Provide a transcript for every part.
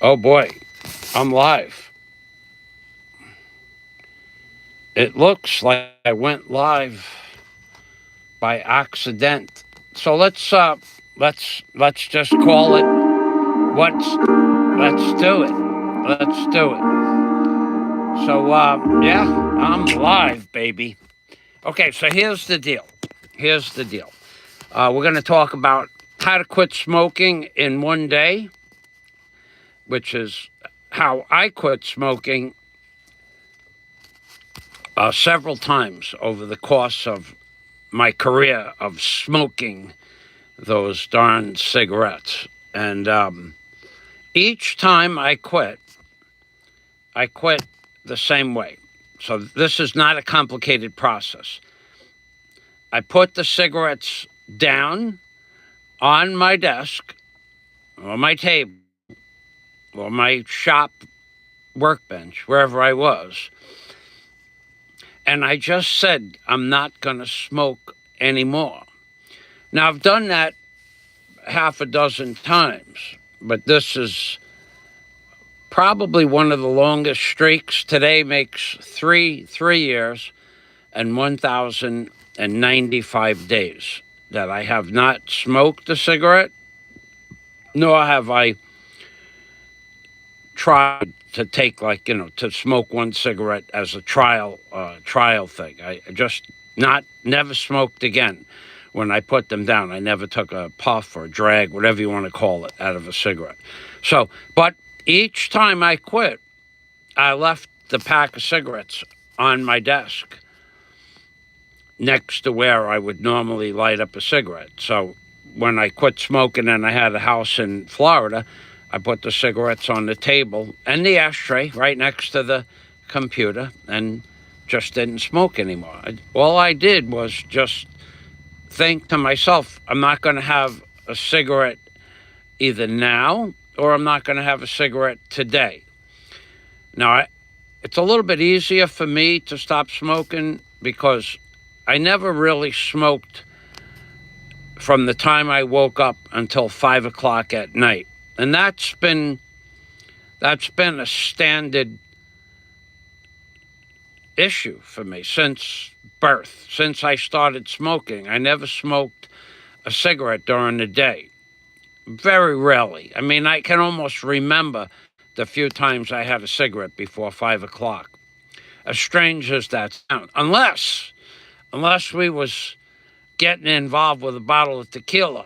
Oh boy, I'm live. It looks like I went live by accident. So let's just call it what's let's do it. Let's do it. So yeah, I'm live, baby. Okay, so here's the deal. Here's the deal. We're going to talk about how to quit smoking in one day, which is how I quit smoking several times over the course of my career of smoking those darn cigarettes. And each time I quit the same way. So this is not a complicated process. I put the cigarettes down on my desk or my table or my shop workbench, wherever I was. And I just said, I'm not going to smoke anymore. Now, I've done that half a dozen times, but this is probably one of the longest streaks. Today makes three years and 1,095 days that I have not smoked a cigarette, nor have I tried to take to smoke one cigarette as a trial thing. I just never smoked again. When I put them down, I never took a puff or drag, whatever you want to call it, out of a cigarette. So, but each time I quit, I left the pack of cigarettes on my desk next to where I would normally light up a cigarette. So when I quit smoking and I had a house in Florida, I put the cigarettes on the table and the ashtray right next to the computer and just didn't smoke anymore. All I did was just think to myself, I'm not going to have a cigarette either now or I'm not going to have a cigarette today. Now, it's a little bit easier for me to stop smoking because I never really smoked from the time I woke up until 5 o'clock at night. And that's been a standard issue for me since birth, since I started smoking. I never smoked a cigarette during the day. Very rarely. I mean, I can almost remember the few times I had a cigarette before 5 o'clock. As strange as that sounds. Unless we was getting involved with a bottle of tequila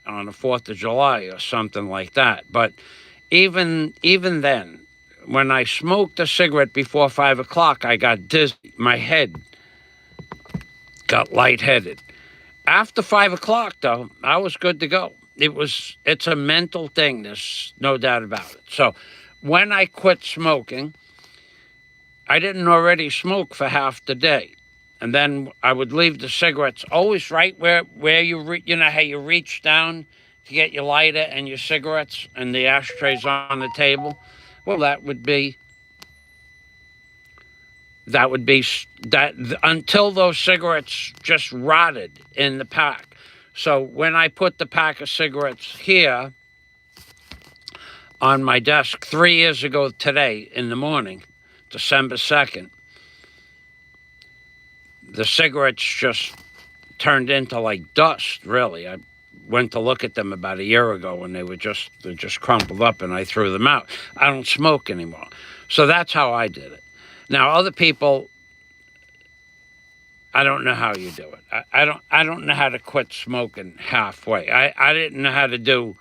on the 4th of July or something like that. But even then, when I smoked a cigarette before 5 o'clock, I got dizzy. My head got lightheaded. After 5 o'clock, though, I was good to go. It's a mental thing. There's no doubt about it. So when I quit smoking, I didn't already smoke for half the day. And then I would leave the cigarettes always right where you know how you reach down to get your lighter and your cigarettes and the ashtrays on the table. Well, that would be until those cigarettes just rotted in the pack. So when I put the pack of cigarettes here on my desk 3 years ago today in the morning, December 2nd, the cigarettes just turned into like dust, really. I went to look at them about a year ago and they just crumpled up and I threw them out. I don't smoke anymore. So that's how I did it. Now, other people, I don't know how you do it. I don't know how to quit smoking halfway. I didn't know how to do.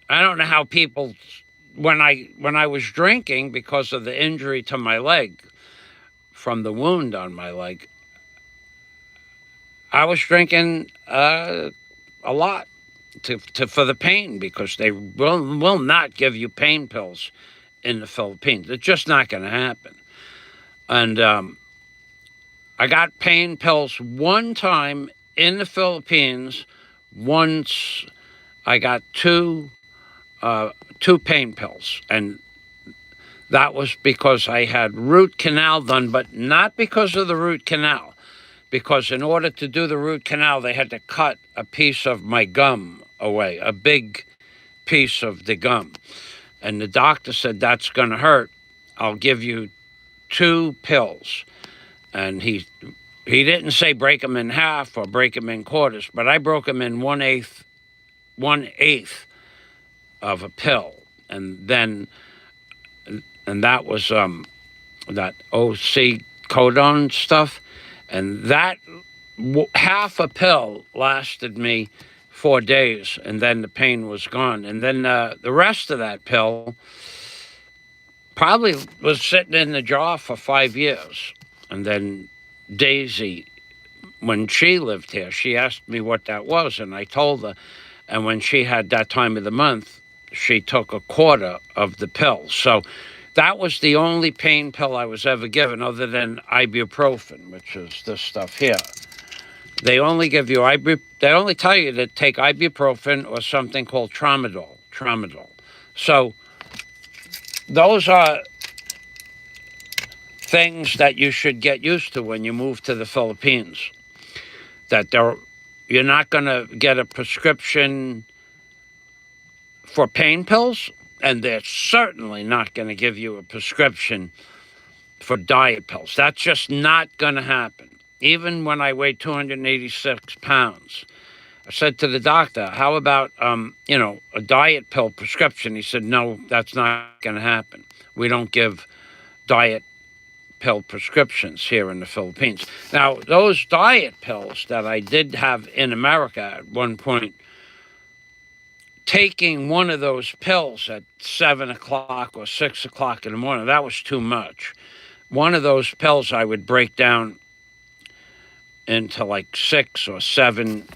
I don't know how people, when I was drinking because of the injury to my leg, from the wound on my leg, I was drinking a lot for the pain because they will not give you pain pills in the Philippines. It's just not going to happen. And I got pain pills one time in the Philippines. Once I got two pain pills, and that was because I had root canal done, but not because of the root canal. Because in order to do the root canal, they had to cut a piece of my gum away, a big piece of the gum. And the doctor said, that's going to hurt. I'll give you 2 pills. And he didn't say break them in half or break them in quarters, but I broke them in one eighth of a pill. And then, and that was that OC codone stuff. And that half a pill lasted me 4 days, and then the pain was gone. And then the rest of that pill probably was sitting in the jar for 5 years. And then Daisy, when she lived here, she asked me what that was, and I told her. And when she had that time of the month, she took a quarter of the pill. So that was the only pain pill I was ever given, other than ibuprofen, which is this stuff here. They only give you they only tell you to take ibuprofen or something called tramadol. So those are things that you should get used to when you move to the Philippines. That you're not going to get a prescription for pain pills, and they're certainly not going to give you a prescription for diet pills. That's just not going to happen. Even when I weighed 286 pounds, I said to the doctor, how about, a diet pill prescription? He said, no, that's not going to happen. We don't give diet pill prescriptions here in the Philippines. Now, those diet pills that I did have in America at one point, taking one of those pills at 7 o'clock or 6 o'clock in the morning, that was too much. One of those pills I would break down into like 6 or 7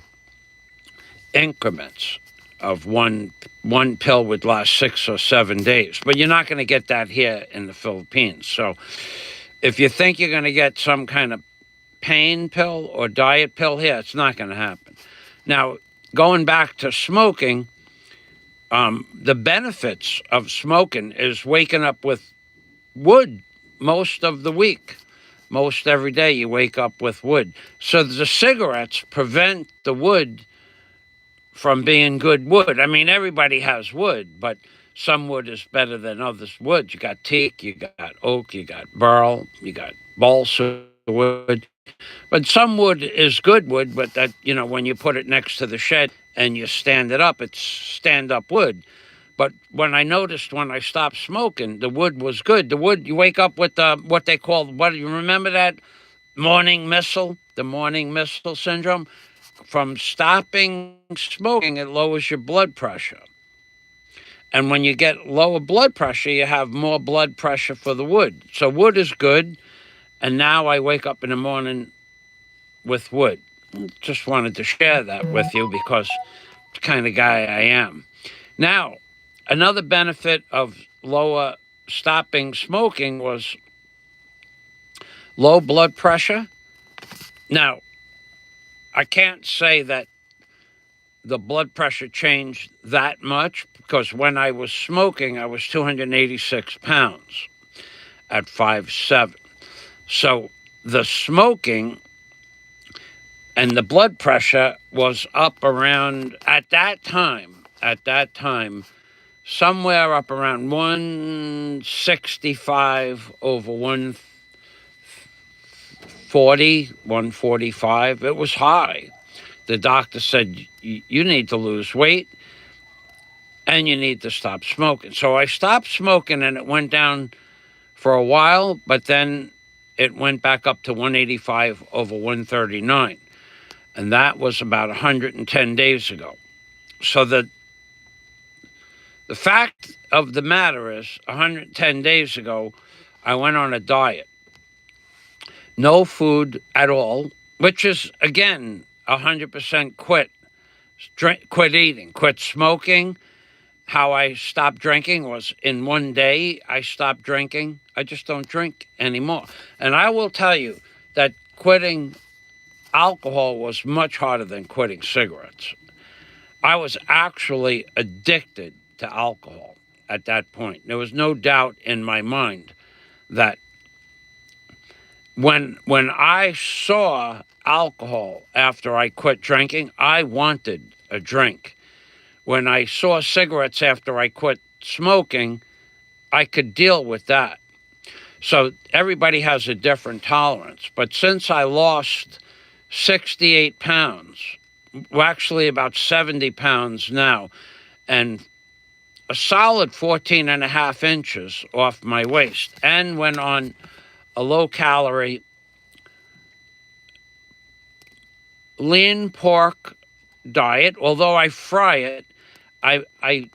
increments of one pill would last 6 or 7 days. But you're not going to get that here in the Philippines. So if you think you're going to get some kind of pain pill or diet pill here, it's not going to happen. Now, going back to smoking, the benefits of smoking is waking up with wood most of the week. Most every day you wake up with wood. So the cigarettes prevent the wood from being good wood. I mean, everybody has wood, but some wood is better than others wood. You got teak, you got oak, you got burl, you got balsa wood. But some wood is good wood, but that, when you put it next to the shed and you stand it up, it's stand-up wood. But when I stopped smoking, the wood was good. The wood, you wake up with what they call, you remember that morning missile, the morning missile syndrome? From stopping smoking, it lowers your blood pressure. And when you get lower blood pressure, you have more blood pressure for the wood. So wood is good. And now I wake up in the morning with wood. Just wanted to share that with you because it's the kind of guy I am. Now, another benefit of stopping smoking was low blood pressure. Now, I can't say that the blood pressure changed that much because when I was smoking, I was 286 pounds at 5'7". So the smoking and the blood pressure was up around, at that time, somewhere up around 165 over 140, 145. It was high. The doctor said, you need to lose weight and you need to stop smoking. So I stopped smoking and it went down for a while, but then it went back up to 185 over 139. And that was about 110 days ago. So the fact of the matter is, 110 days ago, I went on a diet. No food at all, which is, again, 100% quit eating, quit smoking. How I stopped drinking was in one day I stopped drinking. I just don't drink anymore. And I will tell you that quitting alcohol was much harder than quitting cigarettes. I was actually addicted to alcohol at that point. There was no doubt in my mind that when I saw alcohol after I quit drinking, I wanted a drink. When I saw cigarettes after I quit smoking, I could deal with that. So everybody has a different tolerance. But since I lost 68 pounds, well, actually about 70 pounds now, and a solid 14 and a half inches off my waist, and went on a low-calorie, lean pork diet. Although I fry it, I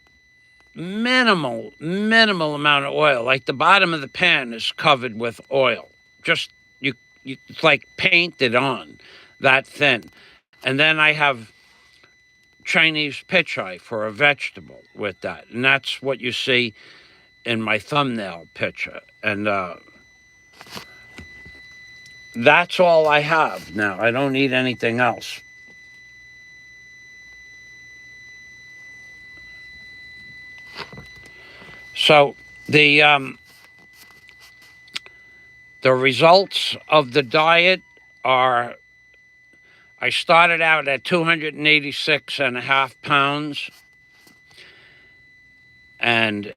minimal amount of oil. Like the bottom of the pan is covered with oil. Just it's like painted on, that thin. And then I have Chinese pitcheye for a vegetable with that, and that's what you see in my thumbnail picture. And that's all I have now. I don't need anything else. So the results of the diet are, I started out at 286 and a half pounds, and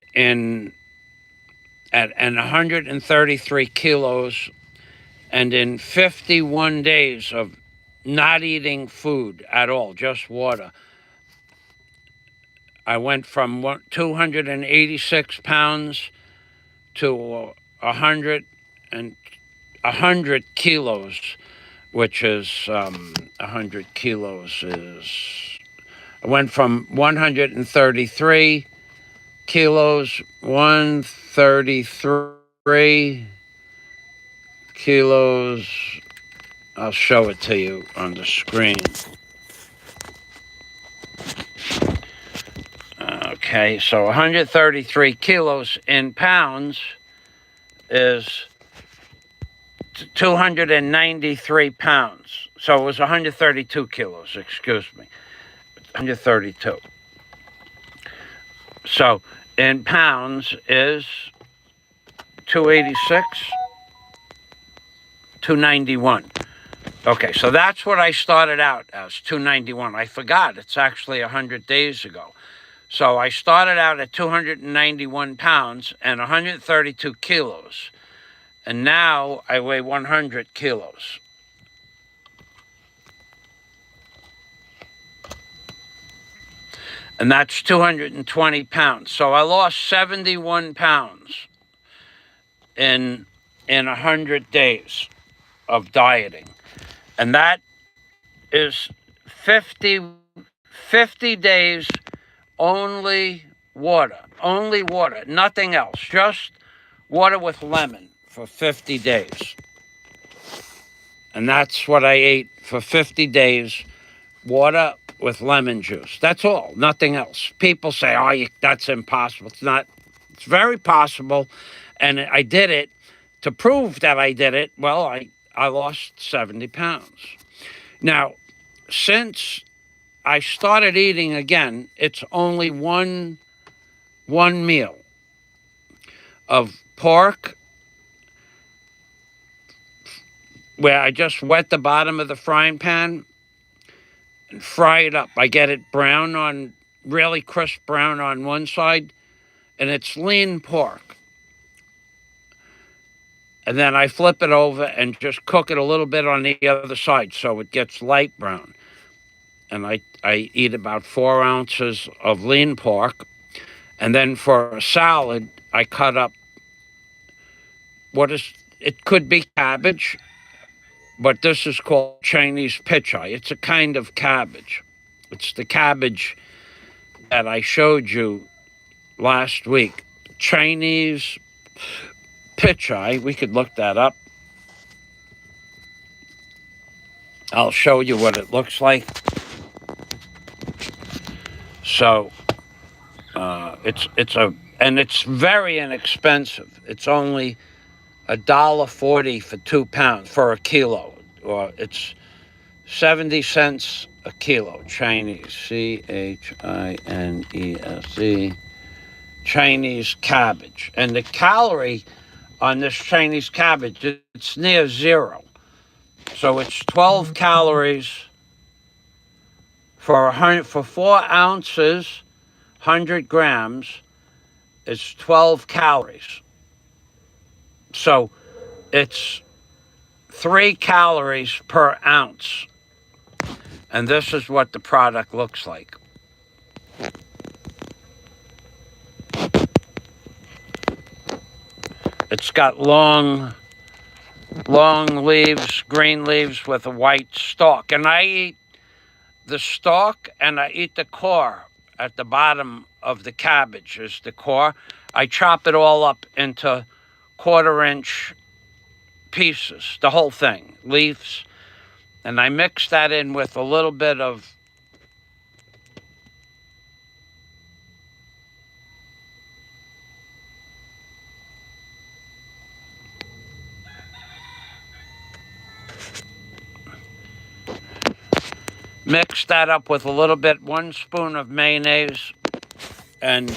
at 133 kilos, and in 51 days of not eating food at all, just water, I went from 286 pounds to 100 kilos, which is 100 kilos is, I went from 133 kilos, 133 kilos. I'll show it to you on the screen. Okay, so 133 kilos in pounds is 293 pounds. So it was 132 kilos, excuse me. 132. So in pounds is 286, 291. Okay, so that's what I started out as, 291. I forgot, it's actually 100 days ago. So I started out at 291 pounds and 132 kilos. And now I weigh 100 kilos. And that's 220 pounds. So I lost 71 pounds in 100 days of dieting. And that is 50 days only water, nothing else, just water with lemon for 50 days. And that's what I ate for 50 days, water with lemon juice. That's all, nothing else. People say, oh, that's impossible. It's not. It's very possible. And I did it. To prove that I did it, well, I lost 70 pounds. Now, since I started eating again, it's only one meal of pork where I just wet the bottom of the frying pan and fry it up. I get it brown on, really crisp brown on one side, and it's lean pork. And then I flip it over and just cook it a little bit on the other side so it gets light brown. And I eat about 4 ounces of lean pork. And then for a salad, I cut up it could be cabbage, but this is called Chinese pitcheye. It's a kind of cabbage. It's the cabbage that I showed you last week. Chinese pitcheye, we could look that up. I'll show you what it looks like. So it's very inexpensive. It's only $1.40 for 2 pounds for a kilo, or it's 70 cents a kilo. Chinese, CHINESE, Chinese cabbage, and the calorie on this Chinese cabbage, it's near 0. So it's 12 calories For 4 ounces, 100 grams, it's 12 calories. So it's 3 calories per ounce. And this is what the product looks like. It's got long leaves, green leaves with a white stalk. And I eat the stalk and I eat the core at the bottom of the cabbage is the core. I chop it all up into 1/4-inch pieces, the whole thing, leaves. And I mix that in with a little bit of mix that up with a little bit, 1 spoon of mayonnaise. And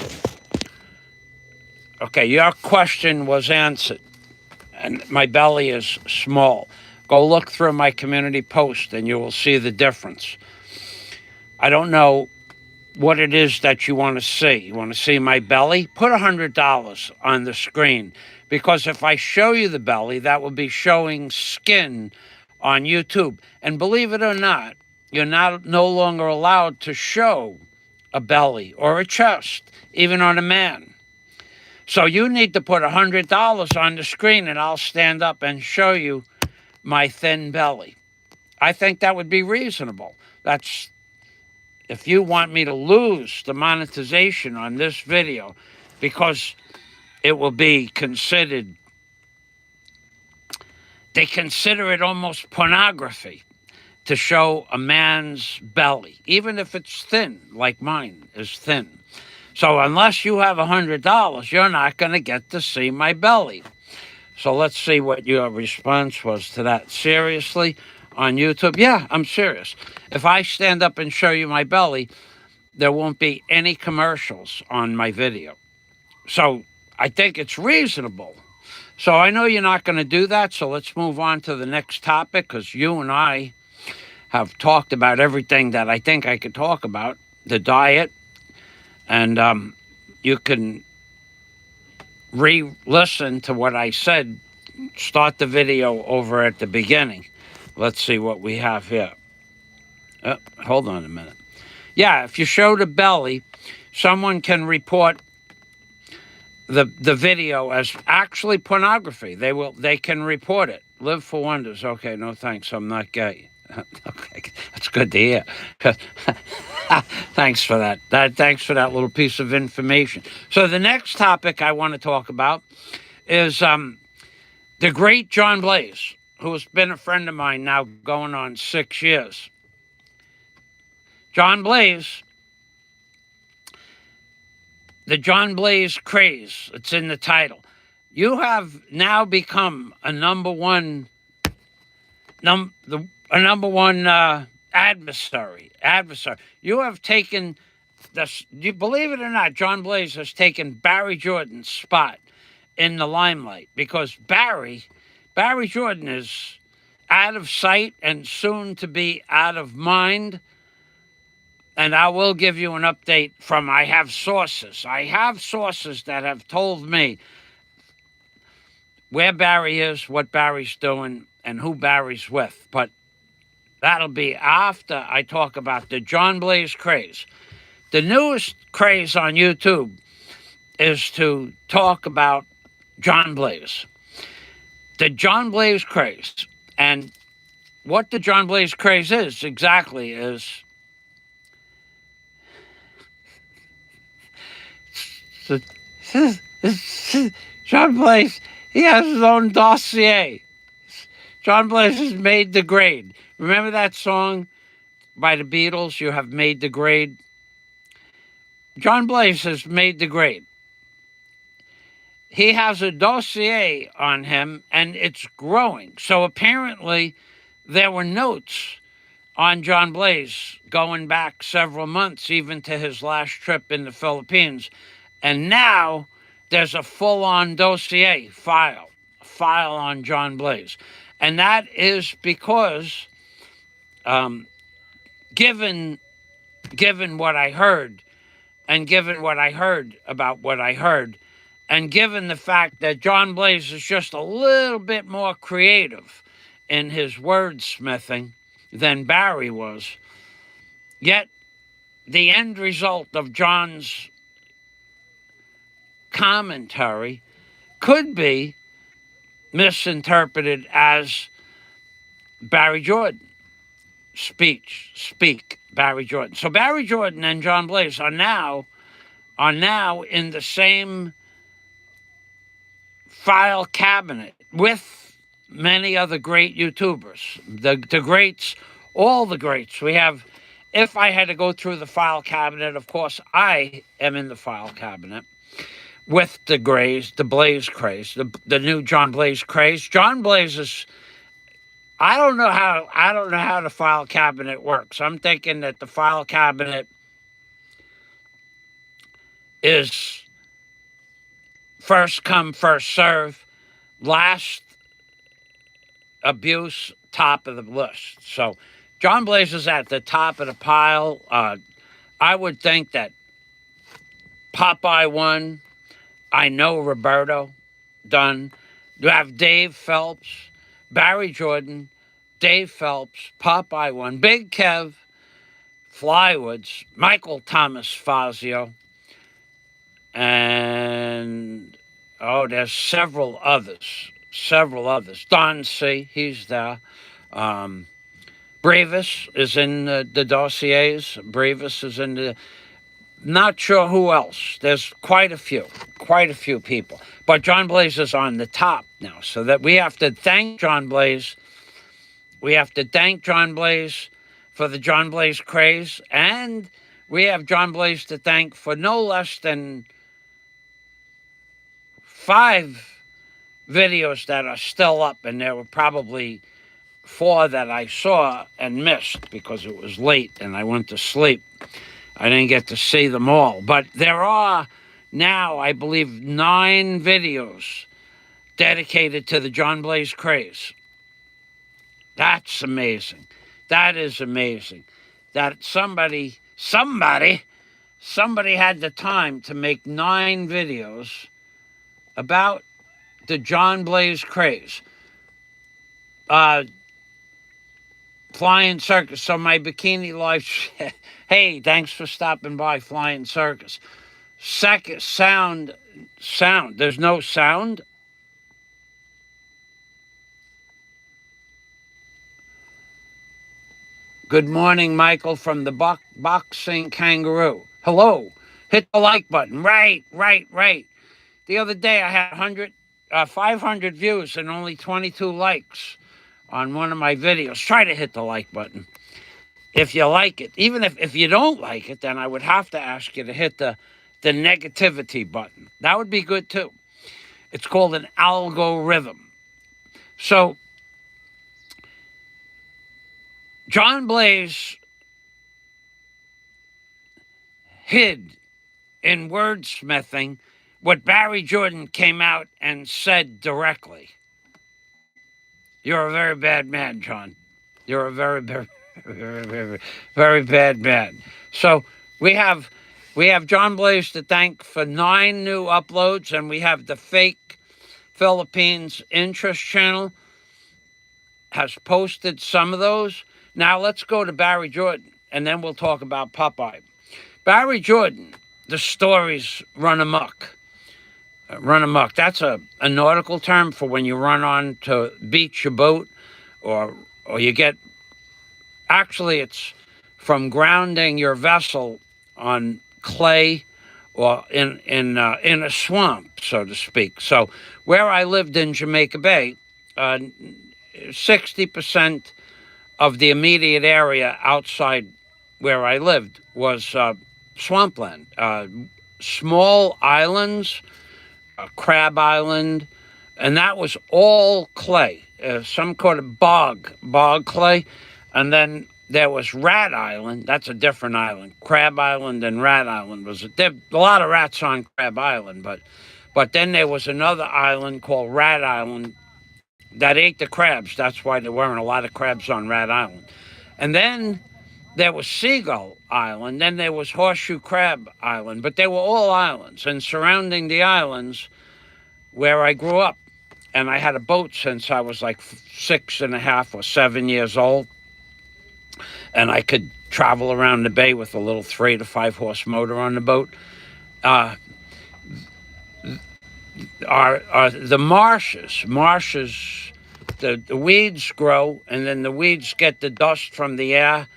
okay, your question was answered. And my belly is small. Go look through my community post and you will see the difference. I don't know what it is that you want to see. You want to see my belly? Put $100 on the screen, because if I show you the belly, that will be showing skin on YouTube. And believe it or not, you're no longer allowed to show a belly or a chest, even on a man. So you need to put $100 on the screen and I'll stand up and show you my thin belly. I think that would be reasonable. That's if you want me to lose the monetization on this video, because it will be considered, they consider it almost pornography to show a man's belly, even if it's thin, like mine is thin. So unless you have $100, you're not going to get to see my belly. So let's see what your response was to that. Seriously, on YouTube? Yeah, I'm serious. If I stand up and show you my belly, there won't be any commercials on my video. So I think it's reasonable. So I know you're not going to do that, so let's move on to the next topic, because you and I have talked about everything that I think I could talk about, the diet. And you can re-listen to what I said. Start the video over at the beginning. Let's see what we have here. Hold on a minute. Yeah, if you show the belly, someone can report the video as actually pornography. They can report it. Live for wonders. Okay, no thanks. I'm not gay. Okay, that's good to hear. Thanks for that. Thanks for that little piece of information. So the next topic I want to talk about is the great John Blaze, who has been a friend of mine now going on 6 years. John Blaze, the John Blaze craze, it's in the title. You have now become a number one adversary. You have taken this. You believe it or not, John Blaze has taken Barry Jordan's spot in the limelight, because Barry Jordan is out of sight and soon to be out of mind. And I will give you an update from I have sources that have told me where Barry is, what Barry's doing, and who Barry's with. But that'll be after I talk about the John Blaze craze. The newest craze on YouTube is to talk about John Blaze. The John Blaze craze. And what the John Blaze craze is exactly is John Blaze, he has his own dossier. John Blaze has made the grade. Remember that song by the Beatles, You Have Made the Grade? John Blaze has made the grade. He has a dossier on him, and it's growing. So apparently there were notes on John Blaze going back several months, even to his last trip in the Philippines. And now there's a full-on dossier file on John Blaze. And that is because, given given what I heard, and given what I heard about what I heard, and given the fact that John Blaze is just a little bit more creative in his wordsmithing than Barry was, yet the end result of John's commentary could be misinterpreted as Barry Jordan. Speak, Barry Jordan. So Barry Jordan and John Blaze are now in the same file cabinet with many other great YouTubers. The greats, all the greats. We have, if I had to go through the file cabinet, of course, I am in the file cabinet with the Blaze Craze, the new John Blaze Craze. John Blaze is, I don't know how the file cabinet works. I'm thinking that the file cabinet is first come, first serve, last abuse, top of the list. So John Blaze is at the top of the pile. I would think that PopEye won. I know Roberto done. You have Dave Phelps, Barry Jordan, Dave Phelps, PopEye won. Big Kev, Flywoods, Michael Thomas Fazio, and there's several others. Don C, he's there. Brevis is in the dossiers. Brevis is in the... Not sure who else. There's quite a few people. But John Blaze is on the top now, so that we have to thank John Blaze. We have to thank John Blaze for the John Blaze Craze, and we have John Blaze to thank for no less than 5 videos that are still up, and there were probably 4 that I saw and missed because it was late and I went to sleep. I didn't get to see them all. But there are now, I believe, 9 videos dedicated to the John Blaze Craze. That's amazing. That is amazing. That somebody had the time to make 9 videos about the John Blaze Craze. Flying Circus. So my bikini life... Hey, thanks for stopping by, Flying Circus. Second, sound. There's no sound? Good morning, Michael, from the Boxing Kangaroo. Hello. Hit the like button. Right. The other day I had 500 views and only 22 likes on one of my videos. Try to hit the like button if you like it. Even if you don't like it, then I would have to ask you to hit the negativity button. That would be good too. It's called an algorithm. So John Blaze hid in wordsmithing what Barry Jordan came out and said directly. You're a very bad man, John. You're a very, very, very, very, very bad man. So we have John Blaze to thank for 9 new uploads, and we have the fake Philippines interest channel has posted some of those. Now let's go to Barry Jordan, and then we'll talk about PopEye. Barry Jordan, the stories run amok. Run amok. That's a nautical term for when you run on to beach your boat, or you get... Actually, it's from grounding your vessel on clay or in a swamp, so to speak. So where I lived in Jamaica Bay, 60% of the immediate area outside where I lived was swampland. Small islands, Crab Island, and that was all clay, some kind of bog clay. And then there was Rat Island. That's a different island. Crab Island and Rat Island there a lot of rats on Crab Island, but then there was another island called Rat Island that ate the crabs. That's why there weren't a lot of crabs on Rat Island. And then there was Seagull Island, then there was Horseshoe Crab Island, but they were all islands. And surrounding the islands where I grew up, and I had a boat since I was like 6.5 or 7 years old, and I could travel around the bay with a little 3 to 5 horse motor on the boat. Are the marshes, the weeds grow, and then the weeds get the dust from the air,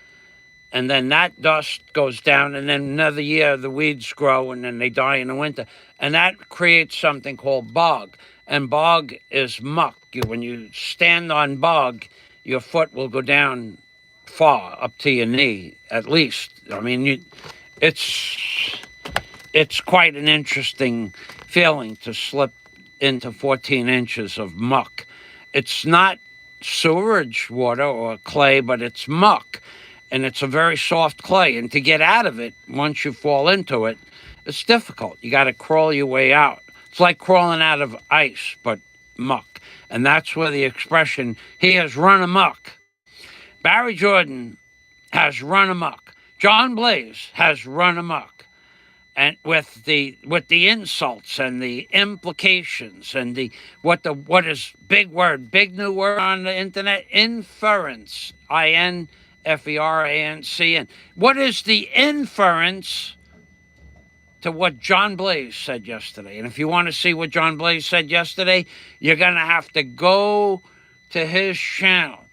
and then that dust goes down, and then another year the weeds grow, and then they die in the winter. And that creates something called bog. And bog is muck. When you stand on bog, your foot will go down far, up to your knee, at least. I mean, it's quite an interesting feeling to slip into 14 inches of muck. It's not sewerage water or clay, but it's muck. And it's a very soft clay. And to get out of it, once you fall into it, it's difficult. You got to crawl your way out. It's like crawling out of ice, but muck. And that's where the expression, he has run amok. Barry Jordan has run amok. John Blaze has run amok. And with the insults and the implications and what is big word, big new word on the internet, inference, INFERANCN. What is the inference to what John Blaze said yesterday? And if you want to see what John Blaze said yesterday, you're going to have to go to his channel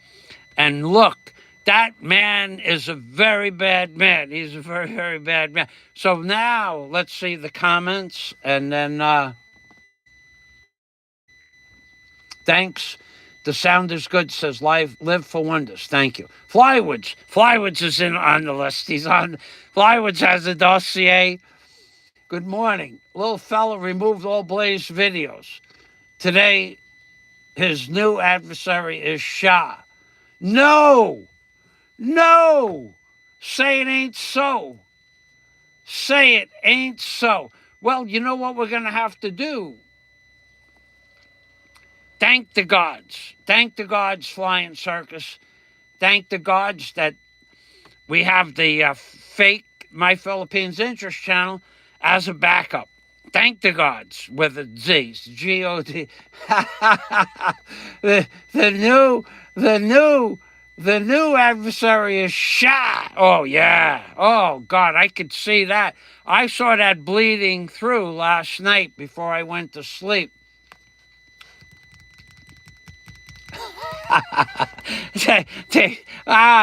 and look. That man is a very bad man. He's a very, very bad man. So now let's see the comments, and then thanks. The sound is good, says live for wonders. Thank you. Flywoods is in on the list. He's on. Flywoods has a dossier. Good morning. Little fella removed all Blaze videos. Today, his new adversary is HUGH. No! Say it ain't so. Say it ain't so. Well, you know what we're going to have to do? Thank the gods. Thank the gods, Flying Circus. Thank the gods that we have the fake My Philippines Interest channel as a backup. Thank the gods with the Z's. G-O-D. The new adversary is HUGH. Oh, yeah. Oh, God, I could see that. I saw that bleeding through last night before I went to sleep.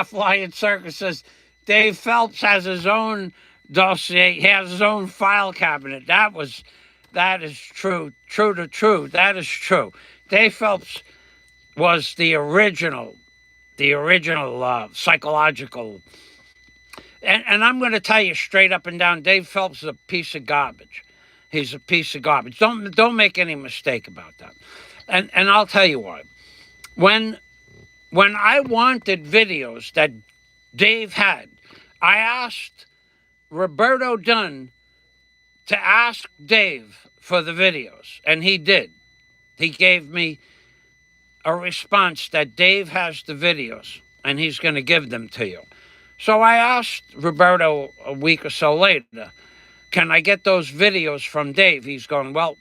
Flying Circus says, Dave Phelps has his own dossier. He has his own file cabinet. That is true. That is true. Dave Phelps was the original psychological. And I'm going to tell you straight up and down, Dave Phelps is a piece of garbage. He's a piece of garbage. Don't make any mistake about that. And I'll tell you why. When I wanted videos that Dave had, I asked Roberto Dunn to ask Dave for the videos, and he did. He gave me a response that Dave has the videos, and he's going to give them to you. So I asked Roberto a week or so later, can I get those videos from Dave? He's going, well,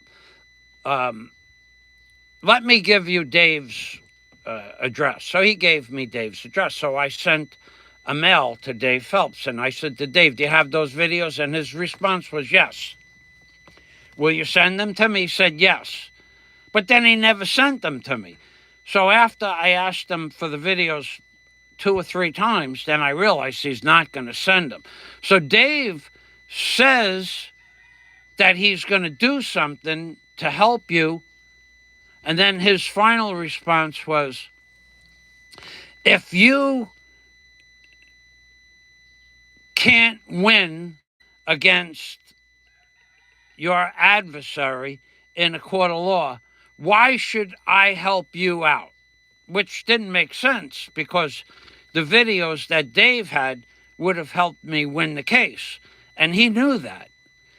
let me give you Dave's address. So he gave me Dave's address. So I sent a mail to Dave Phelps, and I said to Dave, do you have those videos? And his response was yes. Will you send them to me? He said yes. But then he never sent them to me. So after I asked him for the videos 2 or 3 times, then I realized he's not going to send them. So Dave says that he's going to do something to help you. And then his final response was, if you can't win against your adversary in a court of law, why should I help you out? Which didn't make sense, because the videos that Dave had would have helped me win the case. And he knew that,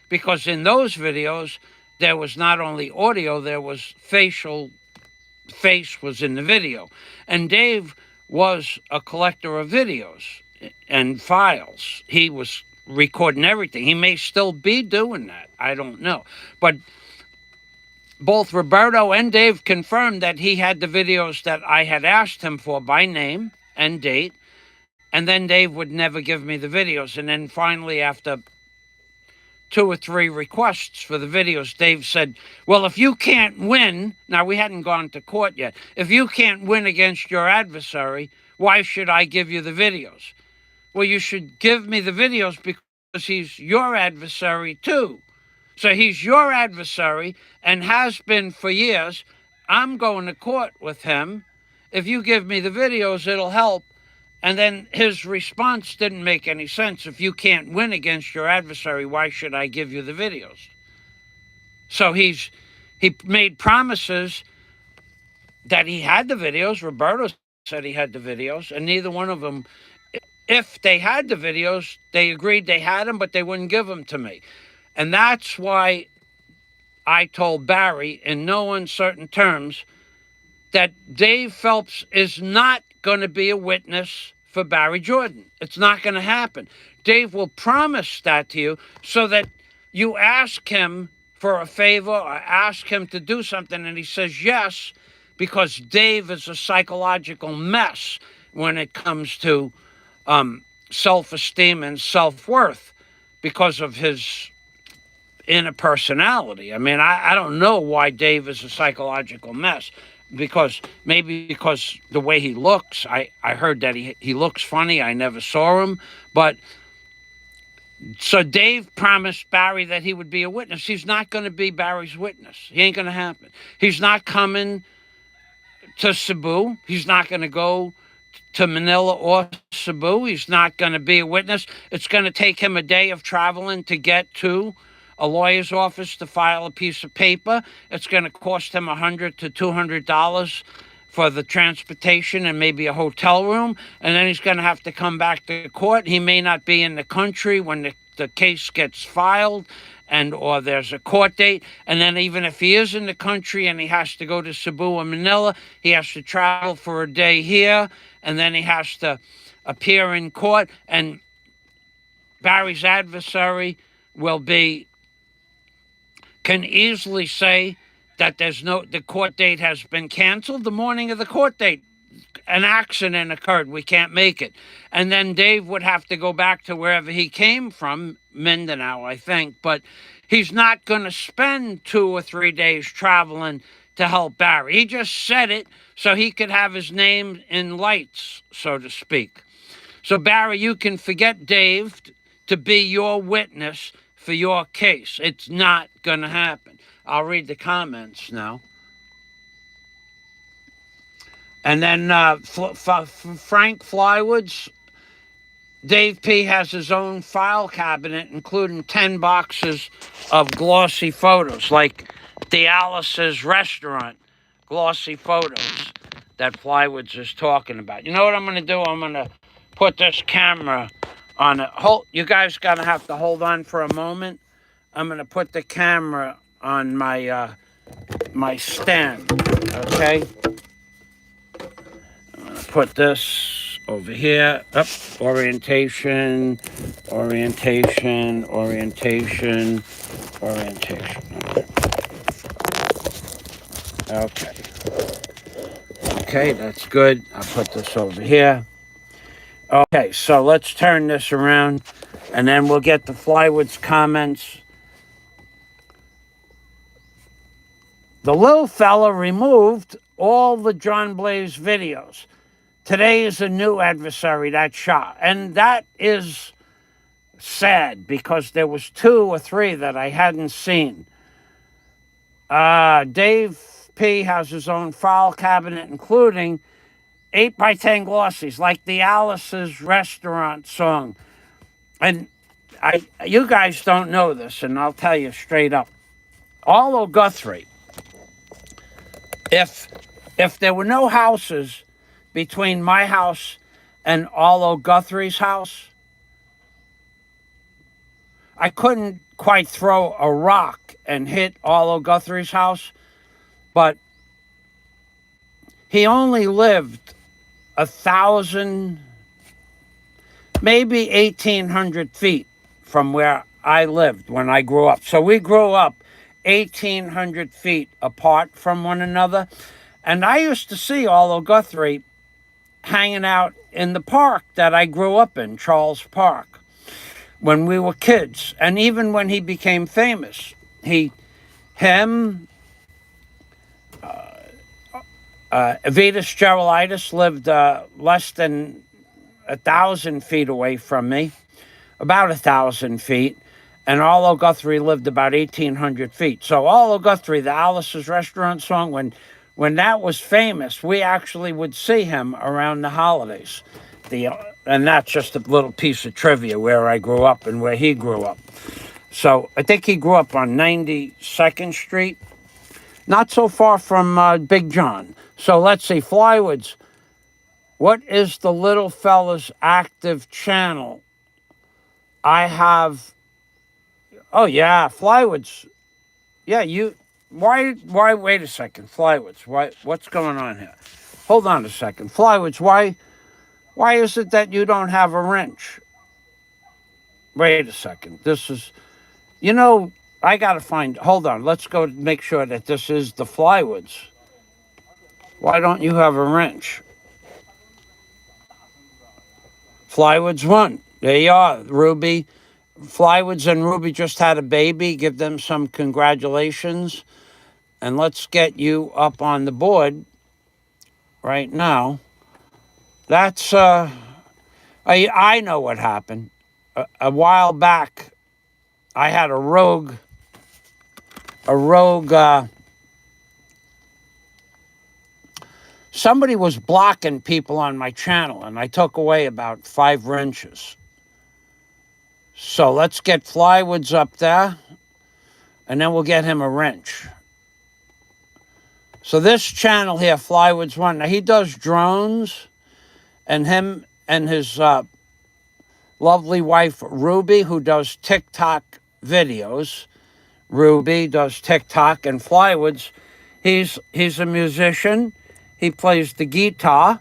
because in those videos, there was not only audio, there was face was in the video. And Dave was a collector of videos. and files. He was recording everything. He may still be doing that. I don't know. But both Roberto and Dave confirmed that he had the videos that I had asked him for by name and date. And then Dave would never give me the videos. And then finally, after 2 or 3 requests for the videos, Dave said, well, if you can't win, now we hadn't gone to court yet, if you can't win against your adversary, why should I give you the videos? Well, you should give me the videos because he's your adversary too. So he's your adversary and has been for years. I'm going to court with him. If you give me the videos, it'll help. And then his response didn't make any sense. If you can't win against your adversary, why should I give you the videos? So he made promises that he had the videos. Roberto said he had the videos, and neither one of them, if they had the videos, they agreed they had them, but they wouldn't give them to me. And that's why I told Barry in no uncertain terms that Dave Phelps is not going to be a witness for Barry Jordan. It's not going to happen. Dave will promise that to you so that you ask him for a favor or ask him to do something and he says yes, because Dave is a psychological mess when it comes to self-esteem and self-worth because of his inner personality. I mean, I don't know why Dave is a psychological mess. Because the way he looks, I heard that he looks funny. I never saw him. But so Dave promised Barry that he would be a witness. He's not going to be Barry's witness. He ain't going to happen. He's not coming to Cebu. He's not going to go to Manila or Cebu. He's not going to be a witness. It's going to take him a day of traveling to get to a lawyer's office to file a piece of paper. It's going to cost him $100 to $200 for the transportation and maybe a hotel room. And then he's going to have to come back to court. He may not be in the country when the case gets filed or there's a court date. And then even if he is in the country and he has to go to Cebu or Manila, he has to travel for a day here. And then he has to appear in court. And Barry's adversary can easily say that the court date has been canceled the morning of the court date. An accident occurred. We can't make it. And then Dave would have to go back to wherever he came from, Mindanao, I think. But he's not going to spend 2 or 3 days traveling to help Barry. He just said it so he could have his name in lights, so to speak. So, Barry, you can forget Dave to be your witness for your case. It's not going to happen. I'll read the comments now. And then Frank Flywoods, Dave P. has his own file cabinet, including 10 boxes of glossy photos, like the Alice's restaurant glossy photos that Flywoods is talking about. You know what I'm going to do? I'm going to put this camera on it. You guys going to have to hold on for a moment. I'm going to put the camera on my my stand, okay? I'm going to put this over here. Up, orientation. Okay. Okay, that's good. I'll put this over here. Okay, so let's turn this around, and then we'll get the Flywoods comments. The little fella removed all the John Blaze videos. Today is a new adversary, that's shot. And that is sad because there was 2 or 3 that I hadn't seen. Dave P. has his own file cabinet, including 8x10 glossies, like the Alice's restaurant song. And you guys don't know this, and I'll tell you straight up. Although Guthrie, if there were no houses between my house and Arlo Guthrie's house, I couldn't quite throw a rock and hit Arlo Guthrie's house, but he only lived 1,000, maybe 1,800 feet from where I lived when I grew up. So we grew up 1,800 feet apart from one another. And I used to see Arlo Guthrie hanging out in the park that I grew up in, Charles Park, when we were kids. And even when he became famous, him, Vitas Gerulaitis lived less than 1,000 feet away from me, about 1,000 feet. And Arlo Guthrie lived about 1,800 feet. So Arlo Guthrie, the Alice's Restaurant song, when that was famous, we actually would see him around the holidays. And that's just a little piece of trivia where I grew up and where he grew up. So I think he grew up on 92nd Street, not so far from Big John. So let's see, Flywoods. What is the little fella's active channel? I have... Oh, yeah, Flywoods. Yeah, Why, wait a second, Flywoods. What's going on here? Hold on a second. Flywoods, why is it that you don't have a wrench? Wait a second. This is... I got to find... Hold on. Let's go make sure that this is the Flywoods. Why don't you have a wrench? Flywoods 1. There you are, Ruby. Flywoods and Ruby just had a baby. Give them some congratulations. And let's get you up on the board right now. That's... I know what happened. A while back, I had a rogue somebody was blocking people on my channel, and I took away about 5 wrenches. So let's get Flywoods up there, and then we'll get him a wrench. So this channel here, Flywoods 1, now he does drones, and him and his lovely wife, Ruby, who does TikTok videos. Ruby does TikTok, and Flywoods, he's a musician. He plays the guitar.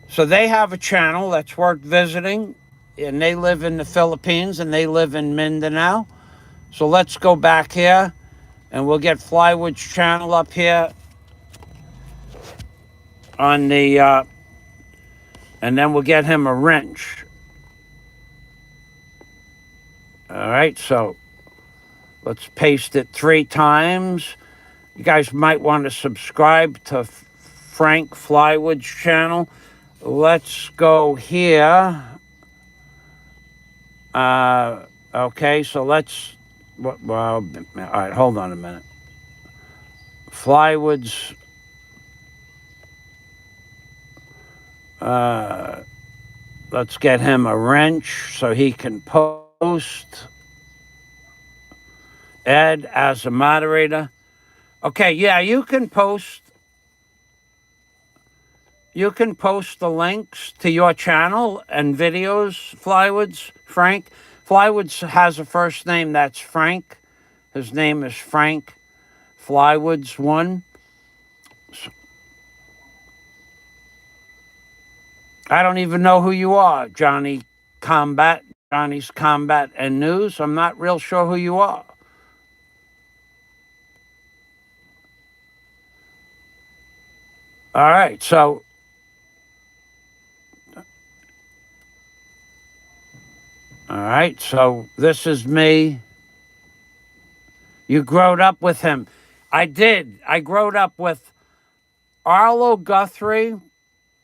So they have a channel that's worth visiting, and they live in the Philippines, and they live in Mindanao. So let's go back here, and we'll get Flywoods channel up here on the, and then we'll get him a wrench. All right, so let's paste it 3 times. You guys might want to subscribe to Frank Flywoods channel. Let's go here. Okay, so let's... Well, all right, hold on a minute. Flywoods... let's get him a wrench so he can post. Ed as a moderator. Okay, yeah, you can post the links to your channel and videos, Flywoods, Frank. Flywoods has a first name that's Frank. His name is Frank Flywoods 1. I don't even know who you are, Johnny's Combat and News. I'm not real sure who you are. All right, so this is me. You growed up with him. I did. I growed up with Arlo Guthrie.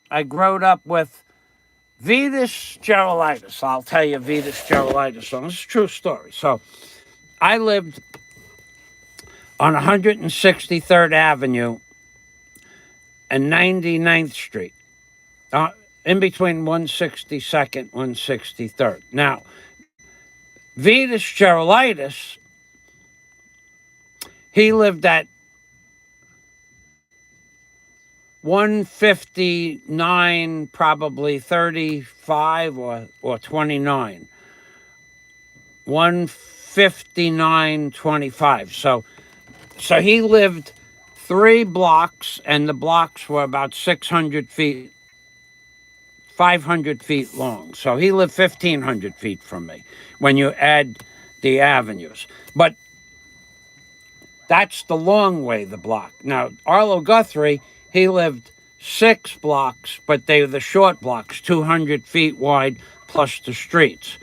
I growed up with Vitas Gerulaitis. I'll tell you Vitas Gerulaitis. So this is a true story. So I lived on 163rd Avenue and 99th Street, in between 162nd, 163rd. Now, Vitas Gerulaitis, he lived at 159, probably 35 or 29. 159, 25. So he lived 3 blocks, and the blocks were about 600 feet 500 feet long. So he lived 1,500 feet from me when you add the avenues. But that's the long way, the block. Now, Arlo Guthrie, he lived 6 blocks, but they were the short blocks, 200 feet wide, plus the streets.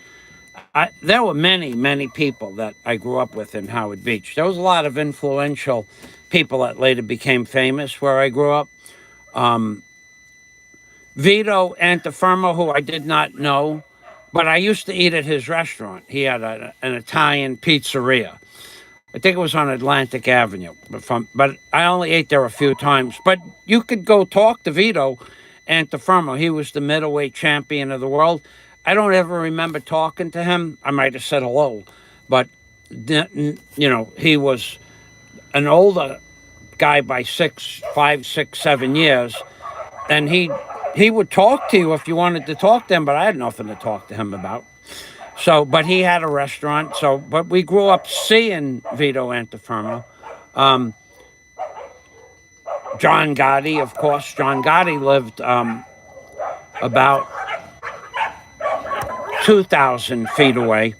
There were many, many people that I grew up with in Howard Beach. There was a lot of influential people that later became famous where I grew up. Vito Antifermo, who I did not know, but I used to eat at his restaurant. He had an Italian pizzeria. I think it was on Atlantic Avenue, but I only ate there a few times. But you could go talk to Vito Antifermo. He was the middleweight champion of the world. I don't ever remember talking to him. I might have said hello, but he was an older guy by 5, 6, 7 years, and he would talk to you if you wanted to talk to him, but I had nothing to talk to him about. So, but he had a restaurant. So, but we grew up seeing Vito Antifermo. John Gotti, of course. John Gotti lived about 2,000 feet away.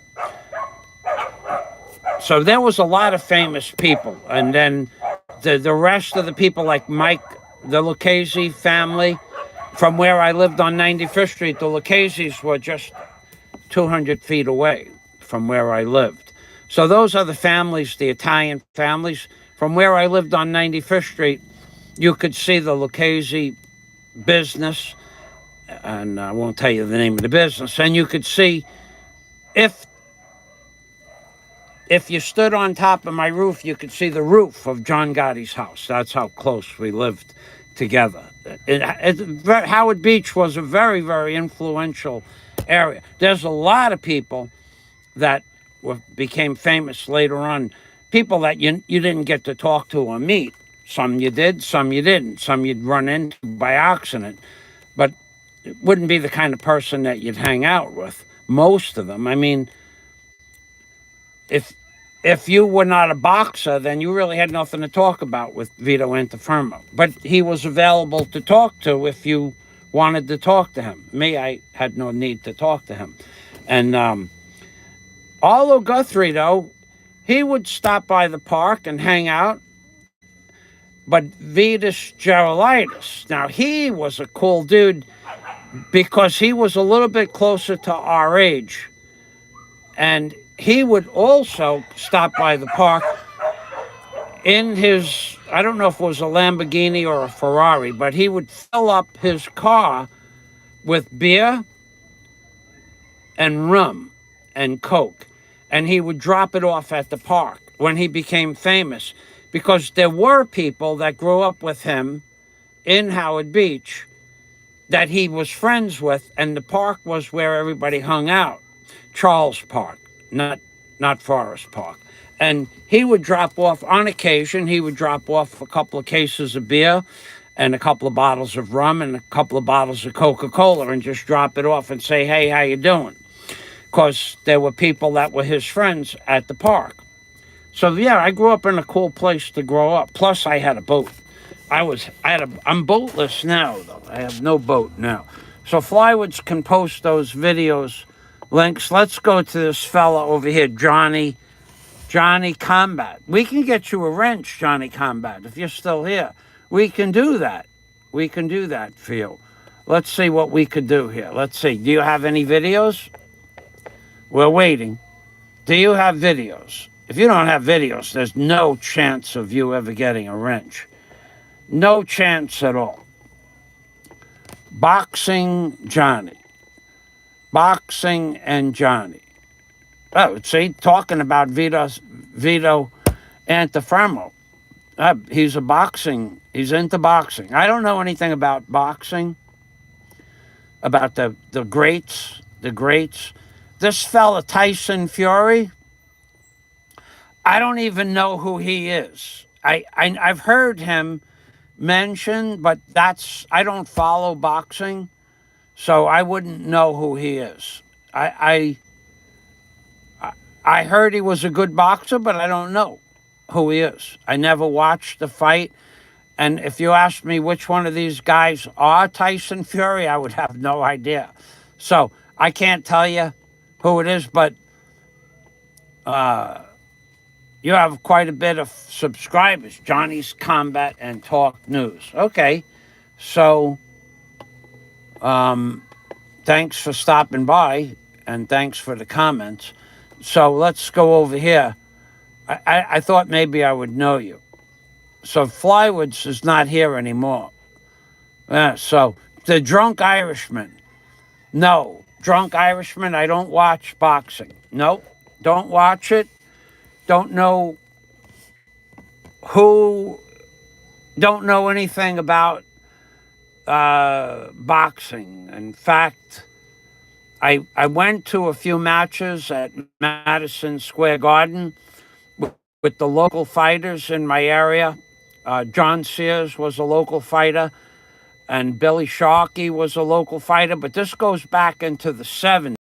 So there was a lot of famous people. And then the rest of the people, like Mike, the Lucchese family, from where I lived on 95th Street, the Lucchese's were just 200 feet away from where I lived. So those are the families, the Italian families. From where I lived on 95th Street, you could see the Lucchese business, and I won't tell you the name of the business, and you could see if you stood on top of my roof, you could see the roof of John Gotti's house. That's how close we lived together. Howard Beach was a very, very influential area. There's a lot of people that became famous later on, people that you didn't get to talk to or meet. Some you did, some you didn't. Some you'd run into by accident, but it wouldn't be the kind of person that you'd hang out with. Most of them. I mean, if you were not a boxer, then you really had nothing to talk about with Vito Antifermo. But he was available to talk to if you wanted to talk to him. Me, I had no need to talk to him. And Arlo Guthrie, though, he would stop by the park and hang out. But Vitas Gerulaitis, now he was a cool dude because he was a little bit closer to our age. And he would also stop by the park in his, I don't know if it was a Lamborghini or a Ferrari, but he would fill up his car with beer and rum and Coke. And he would drop it off at the park when he became famous, because there were people that grew up with him in Howard Beach that he was friends with, and the park was where everybody hung out. Charles Park, not Forest Park. And he would drop off, on occasion, he would drop off a couple of cases of beer and a couple of bottles of rum and a couple of bottles of Coca-Cola and just drop it off and say, hey, how you doing? Because there were people that were his friends at the park. So, yeah, I grew up in a cool place to grow up. Plus, I had a boat. I'm boatless now, though. I have no boat now. So Flywoods can post those videos, links. Let's go to this fella over here, Johnny Combat. We can get you a wrench, Johnny Combat, if you're still here. We can do that. We can do that for you. Let's see what we could do here. Let's see. Do you have any videos? We're waiting. Do you have videos? If you don't have videos, there's no chance of you ever getting a wrench. No chance at all. Boxing Johnny. Boxing and Johnny. Oh, see, talking about Vito Antifermo. He's into boxing. I don't know anything about boxing, about the greats. This fella, Tyson Fury, I don't even know who he is. I've heard him mentioned, but I don't follow boxing, so I wouldn't know who he is. I heard he was a good boxer, but I don't know who he is. I never watched the fight, And if you asked me which one of these guys are Tyson Fury, I would have no idea. So I can't tell you who it is, but you have quite a bit of subscribers. Johnny's Combat and Talk News. Okay, so thanks for stopping by, and thanks for the comments. So let's go over here. I thought maybe I would know you. So Flywoods is not here anymore. So the Drunk Irishman. No, Drunk Irishman, I don't watch boxing. Nope, don't watch it. Don't know who, don't know anything about boxing. In fact, I went to a few matches at Madison Square Garden with the local fighters in my area. John Sears was a local fighter, and Billy Sharkey was a local fighter, but this goes back into the 70s,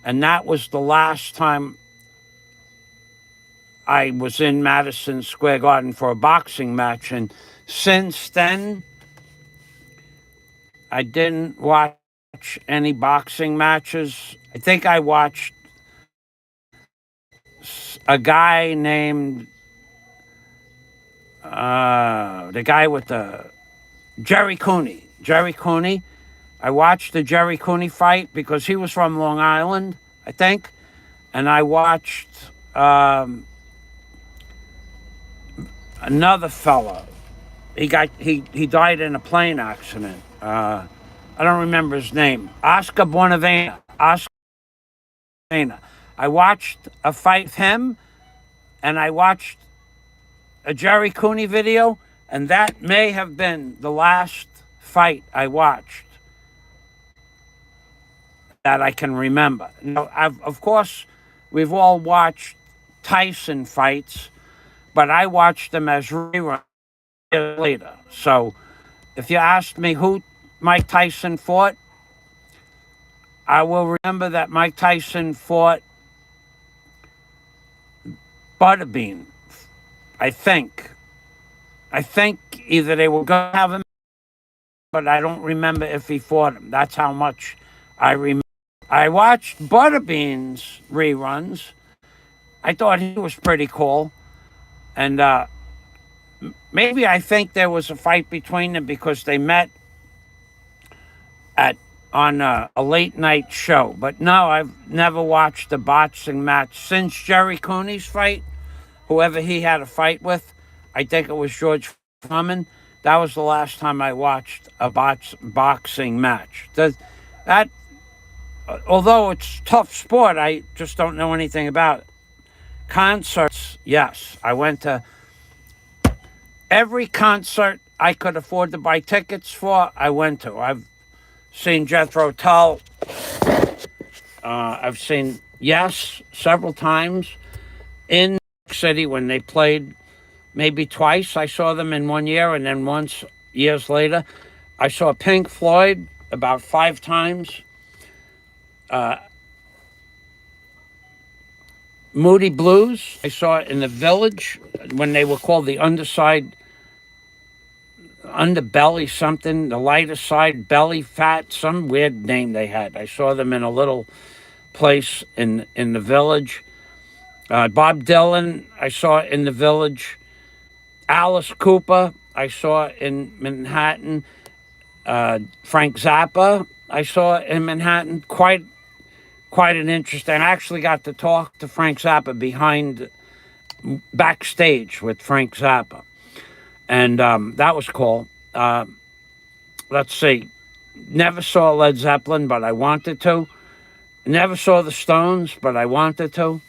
and that was the last time I was in Madison Square Garden for a boxing match, and since then, I didn't watch any boxing matches. I think I watched a guy named, the guy with the, Jerry Cooney. Jerry Cooney. I watched the Jerry Cooney fight because he was from Long Island, I think. And I watched another fella. He died in a plane accident. I don't remember his name. Oscar Bonavena. I watched a fight with him, and I watched a Jerry Cooney video, and that may have been the last fight I watched that I can remember. Now, of course, we've all watched Tyson fights, but I watched them as reruns later. So if you asked me who Mike Tyson fought, I will remember that Mike Tyson fought Butterbean, I think. Either they were going to have him, but I don't remember if he fought him. That's how much I remember. I watched Butterbean's reruns. I thought he was pretty cool. And maybe I think there was a fight between them because they met on a late night show. But no, I've never watched a boxing match since Jerry Cooney's fight. Whoever he had a fight with, I think it was George Foreman. That was the last time I watched a boxing match. That, although it's a tough sport, I just don't know anything about it. Concerts, yes. I went to every concert I could afford to buy tickets for, I went to. I've seen Jethro Tull. I've seen Yes several times in New York City when they played. Maybe twice I saw them in 1 year, and then once years later. I saw Pink Floyd about 5 times. Moody Blues, I saw it in the Village when they were called the Underbelly something, the lighter side, belly fat, some weird name they had. I saw them in a little place in the Village. Bob Dylan, I saw in the Village. Alice Cooper, I saw in Manhattan. Frank Zappa, I saw in Manhattan. Quite an interesting. I actually got to talk to Frank Zappa backstage with Frank Zappa. And that was cool. Let's see. Never saw Led Zeppelin, but I wanted to. Never saw the Stones, but I wanted to.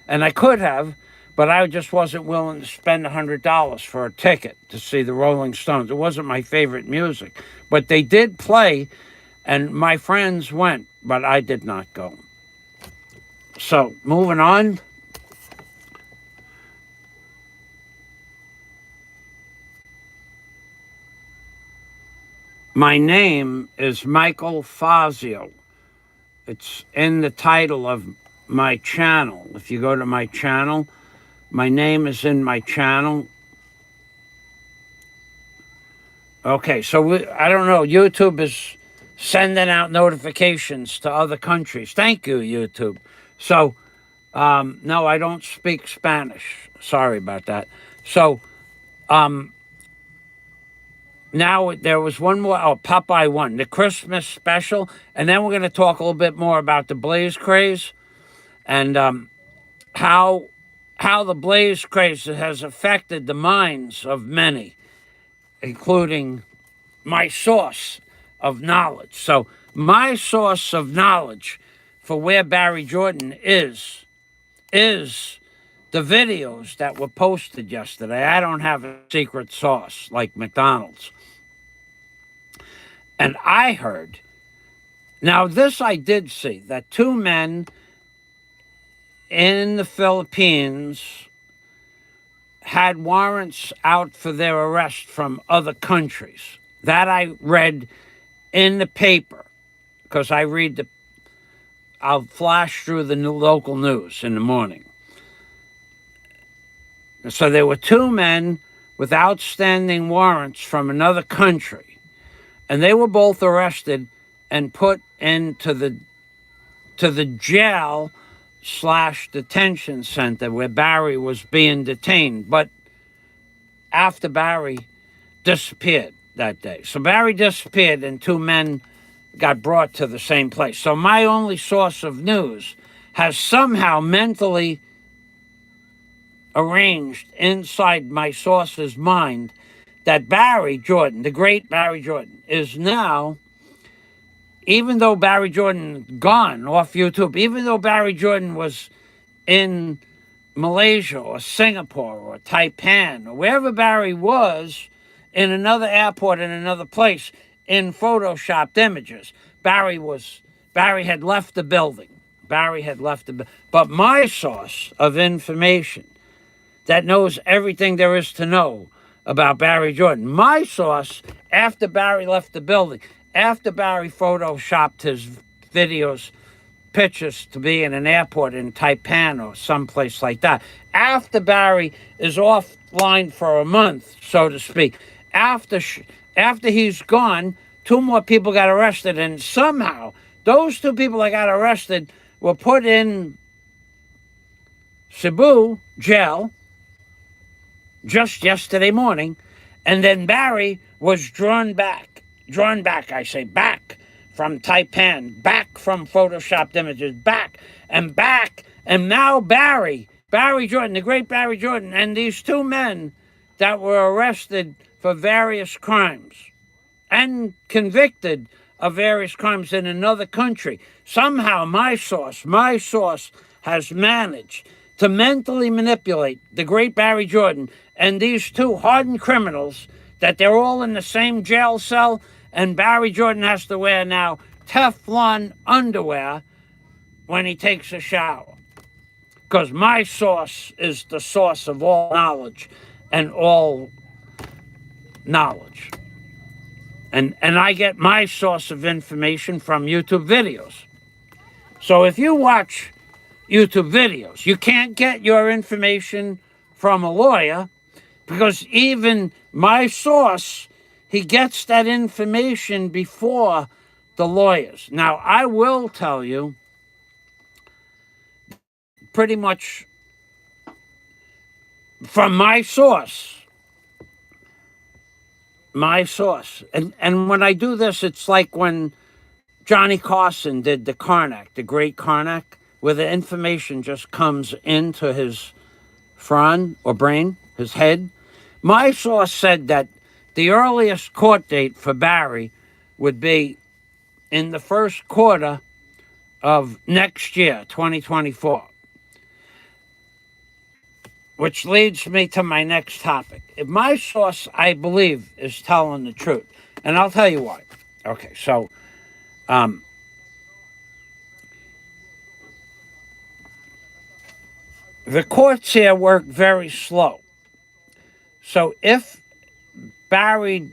And I could have, but I just wasn't willing to spend $100 for a ticket to see the Rolling Stones. It wasn't my favorite music. But they did play, and my friends went, but I did not go. So, moving on. My name is Michael Fazio. It's in the title of my channel. If you go to my channel, my name is in my channel. Okay, so I don't know. YouTube is sending out notifications to other countries. Thank you, YouTube. So, no, I don't speak Spanish. Sorry about that. So, now there was one more. Oh, Popeye one, the Christmas special, and then we're going to talk a little bit more about the Blaze craze and how the Blaze craze has affected the minds of many, including my source of knowledge. So my source of knowledge for where Barry Jordan is the videos that were posted yesterday. I don't have a secret sauce like McDonald's. And I heard, now this I did see, that two men in the Philippines had warrants out for their arrest from other countries. That I read in the paper, because I'll flash through the local news in the morning. So there were two men with outstanding warrants from another country, and they were both arrested and put into the jail / detention center where Barry was being detained. But after Barry disappeared that day. So Barry disappeared and two men got brought to the same place. So my only source of news has somehow mentally arranged inside my source's mind that Barry Jordan, the great Barry Jordan, is now, even though Barry Jordan gone off YouTube, even though Barry Jordan was in Malaysia or Singapore or Taipan or wherever Barry was, in another airport in another place, in photoshopped images, Barry had left the building. But my source of information that knows everything there is to know about Barry Jordan, my source, after Barry left the building, after Barry photoshopped his videos, pictures to be in an airport in Taipan or someplace like that, after Barry is offline for a month, so to speak, after he's gone, two more people got arrested, and somehow those two people that got arrested were put in Cebu jail just yesterday morning, and then Barry was drawn back, back from Taipan, back from photoshopped images, back, and now Barry Jordan, the great Barry Jordan, and these two men that were arrested for various crimes and convicted of various crimes in another country. Somehow my source has managed to mentally manipulate the great Barry Jordan and these two hardened criminals, that they're all in the same jail cell, and Barry Jordan has to wear now Teflon underwear when he takes a shower. Because my source is the source of all knowledge and all knowledge. And I get my source of information from YouTube videos. So if you watch YouTube videos, you can't get your information from a lawyer, because even my source, he gets that information before the lawyers. Now, I will tell you pretty much from my source. And when I do this, it's like when Johnny Carson did the Karnak, the great Karnak, where the information just comes into his front or brain, his head. My source said that the earliest court date for Barry would be in the first quarter of next year, 2024. Which leads me to my next topic. If my source, I believe, is telling the truth, and I'll tell you why. Okay, so the courts here work very slow. So if Barry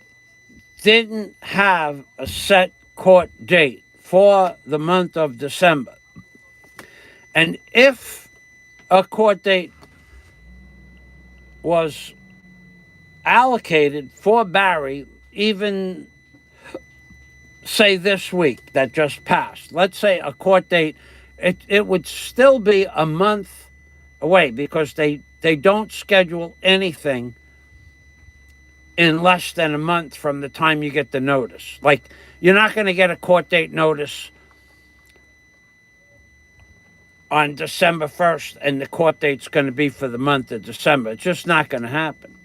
didn't have a set court date for the month of December, and if a court date was allocated for Barry even say this week that just passed, let's say a court date, it would still be a month away because they don't schedule anything in less than a month from the time you get the notice. Like, you're not going to get a court date notice on December 1st and the court date's going to be for the month of December. It's just not going to happen.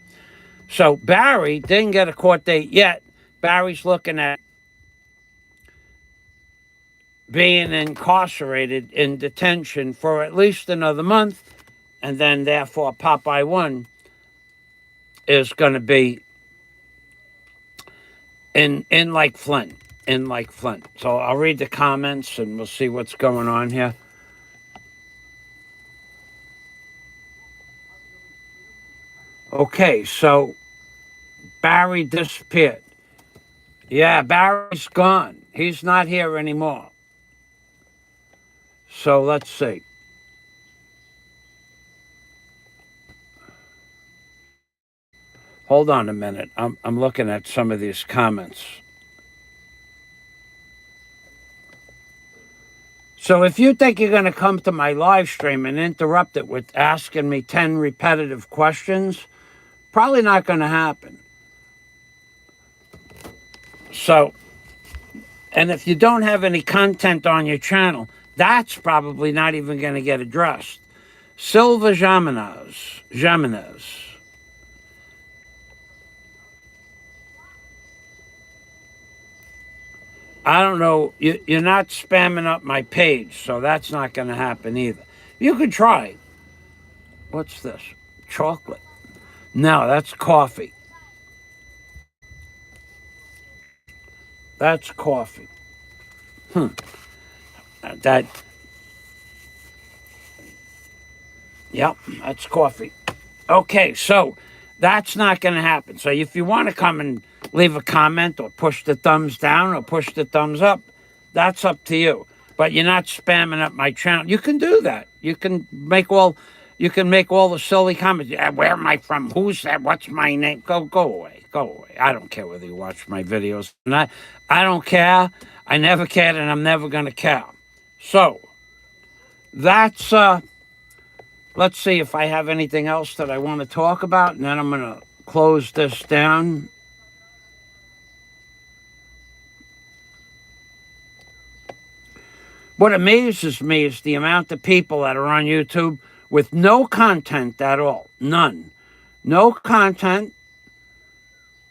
So Barry didn't get a court date yet. Barry's looking at being incarcerated in detention for at least another month, and then therefore Popeye 1 is going to be in Lake Flint. In Lake Flint. So I'll read the comments and we'll see what's going on here. Okay, so Barry disappeared. Yeah, Barry's gone. He's not here anymore. So let's see. Hold on a minute. I'm looking at some of these comments. So if you think you're going to come to my live stream and interrupt it with asking me 10 repetitive questions, probably not going to happen. So, and if you don't have any content on your channel, that's probably not even going to get addressed. Silva Jaminas. I don't know. You're not spamming up my page, so that's not going to happen either. You could try. What's this? Chocolate. No, that's coffee. That's coffee. Yep, that's coffee. Okay, so that's not going to happen. So if you want to come and leave a comment or push the thumbs down or push the thumbs up, that's up to you. But you're not spamming up my channel. You can do that. You can make all the silly comments. Where am I from? Who's that? What's my name? Go away. Go away. I don't care whether you watch my videos or not. I don't care. I never cared, and I'm never going to care. So that's let's see if I have anything else that I want to talk about, and then I'm going to close this down. What amazes me is the amount of people that are on YouTube with no content at all. None. No content,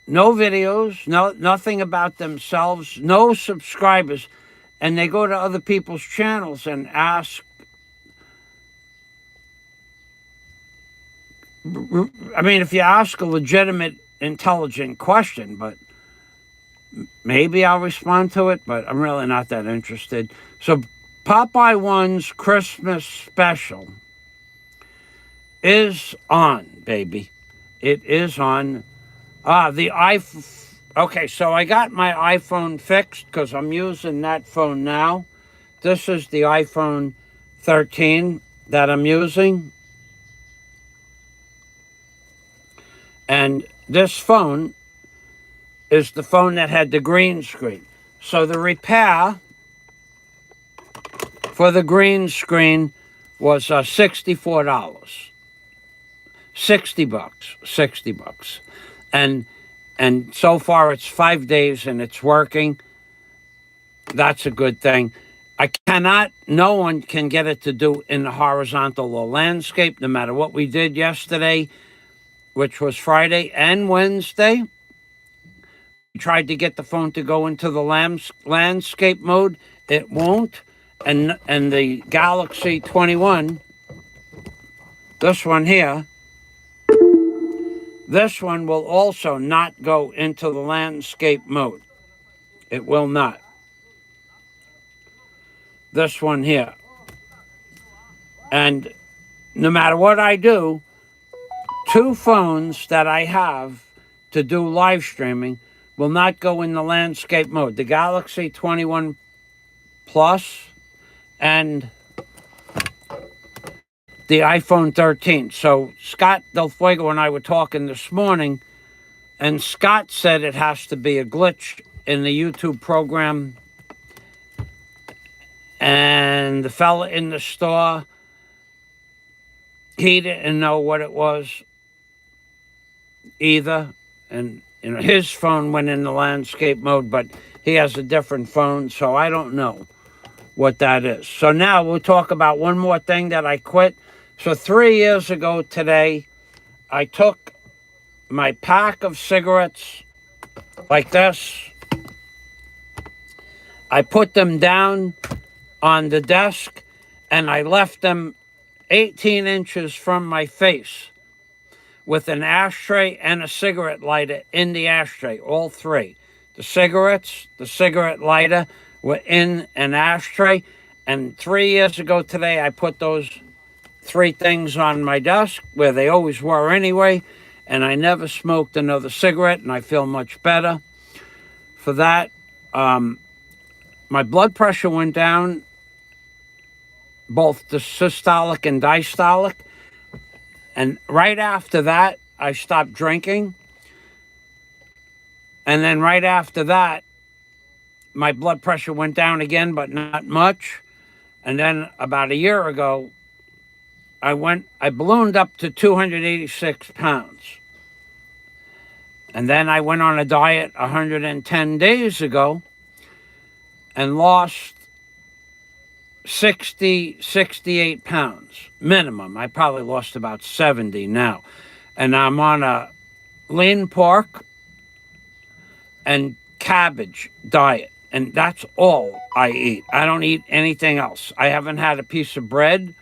no videos, nothing about themselves, no subscribers. And they go to other people's channels and ask, I mean, if you ask a legitimate, intelligent question, but maybe I'll respond to it, but I'm really not that interested. So Popeye 1's Christmas special is on, baby. It is on. Okay, so I got my iPhone fixed because I'm using that phone now. This is the iPhone 13 that I'm using. And this phone is the phone that had the green screen. So the repair for the green screen was $64. $60. And so far it's 5 days and it's working. That's a good thing. No one can get it to do in the horizontal or landscape, no matter what we did yesterday, which was Friday and Wednesday. We tried to get the phone to go into the landscape mode. It won't. And the Galaxy 21, this one here, this one will also not go into the landscape mode. It will not. This one here. And no matter what I do, two phones that I have to do live streaming will not go in the landscape mode. The Galaxy 21 Plus and the iPhone 13. So Scott Del Fuego and I were talking this morning, And Scott said it has to be a glitch in the YouTube program. And the fella in the store, he didn't know what it was either. And his phone went in the landscape mode, but he has a different phone, so I don't know what that is. So now we'll talk about one more thing that I quit. So 3 years ago today, I took my pack of cigarettes like this. I put them down on the desk, and I left them 18 inches from my face with an ashtray and a cigarette lighter in the ashtray, all three. The cigarettes, the cigarette lighter were in an ashtray. And 3 years ago today, I put those three things on my desk where they always were anyway. And I never smoked another cigarette, and I feel much better for that. My blood pressure went down, both the systolic and diastolic. And right after that, I stopped drinking. And then right after that, my blood pressure went down again, but not much. And then about a year ago, I ballooned up to 286 pounds. And then I went on a diet 110 days ago and lost 68 pounds minimum. I probably lost about 70 now. And I'm on a lean pork and cabbage diet. And that's all I eat. I don't eat anything else. I haven't had a piece of bread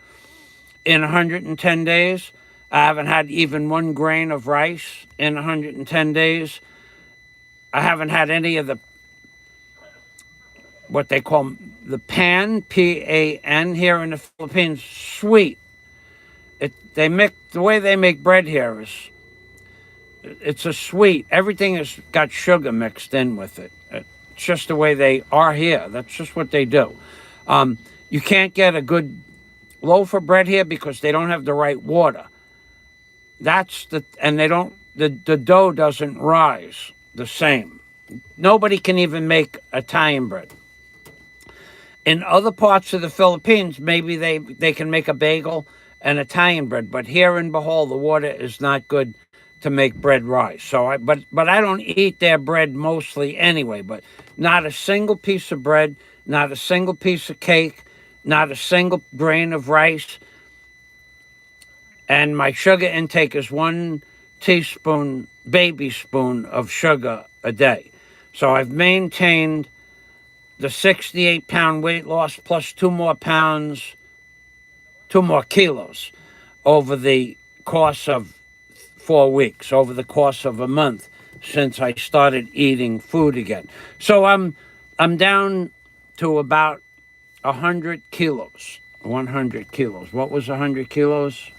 in 110 days. I haven't had even 1 grain of rice in 110 days. I haven't had any of the, what they call the pan, P-A-N, here in the Philippines, sweet. The way they make bread here is, it's a sweet. Everything has got sugar mixed in with it. It's just the way they are here. That's just what they do. You can't get a good loaf of bread here because they don't have the right water. And they don't, the dough doesn't rise the same. Nobody can even make Italian bread. In other parts of the Philippines, maybe they can make a bagel and Italian bread, but here in Bohol, the water is not good to make bread rise. So but I don't eat their bread mostly anyway, but not a single piece of bread, not a single piece of cake, not a single grain of rice. And my sugar intake is 1 teaspoon, baby spoon of sugar a day. So I've maintained the 68-pound weight loss plus 2 more pounds, 2 more kilos over the course of 4 weeks, over the course of a month since I started eating food again. So I'm down to about 100 kilos. 100 kilos. What was 100 kilos?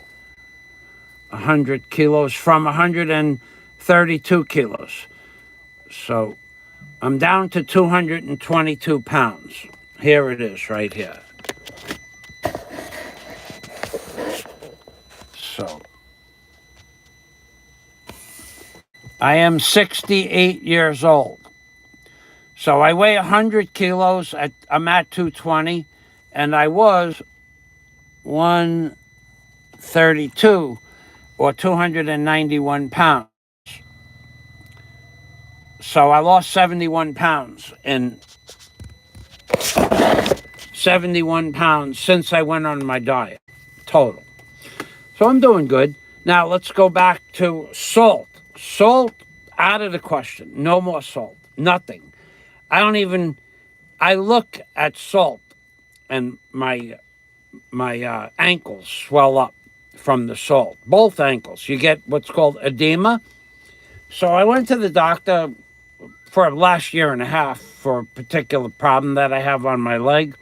100 kilos from 132 kilos. So I'm down to 222 pounds. Here it is, right here. So I am 68 years old. So I weigh 100 kilos. I'm at 220, and I was 132 or 291 pounds. So I lost 71 pounds in 71 pounds since I went on my diet, total. So I'm doing good. Now let's go back to salt. Salt, out of the question. No more salt. Nothing. I look at salt and my ankles swell up from the salt. Both ankles. You get what's called edema. So I went to the doctor for the last year and a half for a particular problem that I have on my leg.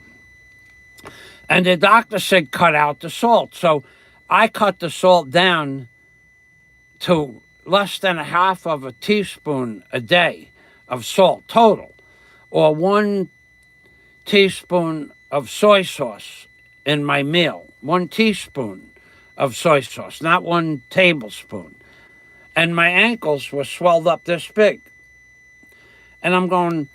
And the doctor said, cut out the salt. So I cut the salt down to less than a half of a teaspoon a day of salt total, or 1 teaspoon of soy sauce in my meal. 1 teaspoon of soy sauce, not 1 tablespoon. and my ankles were swelled up this big. And I'm going,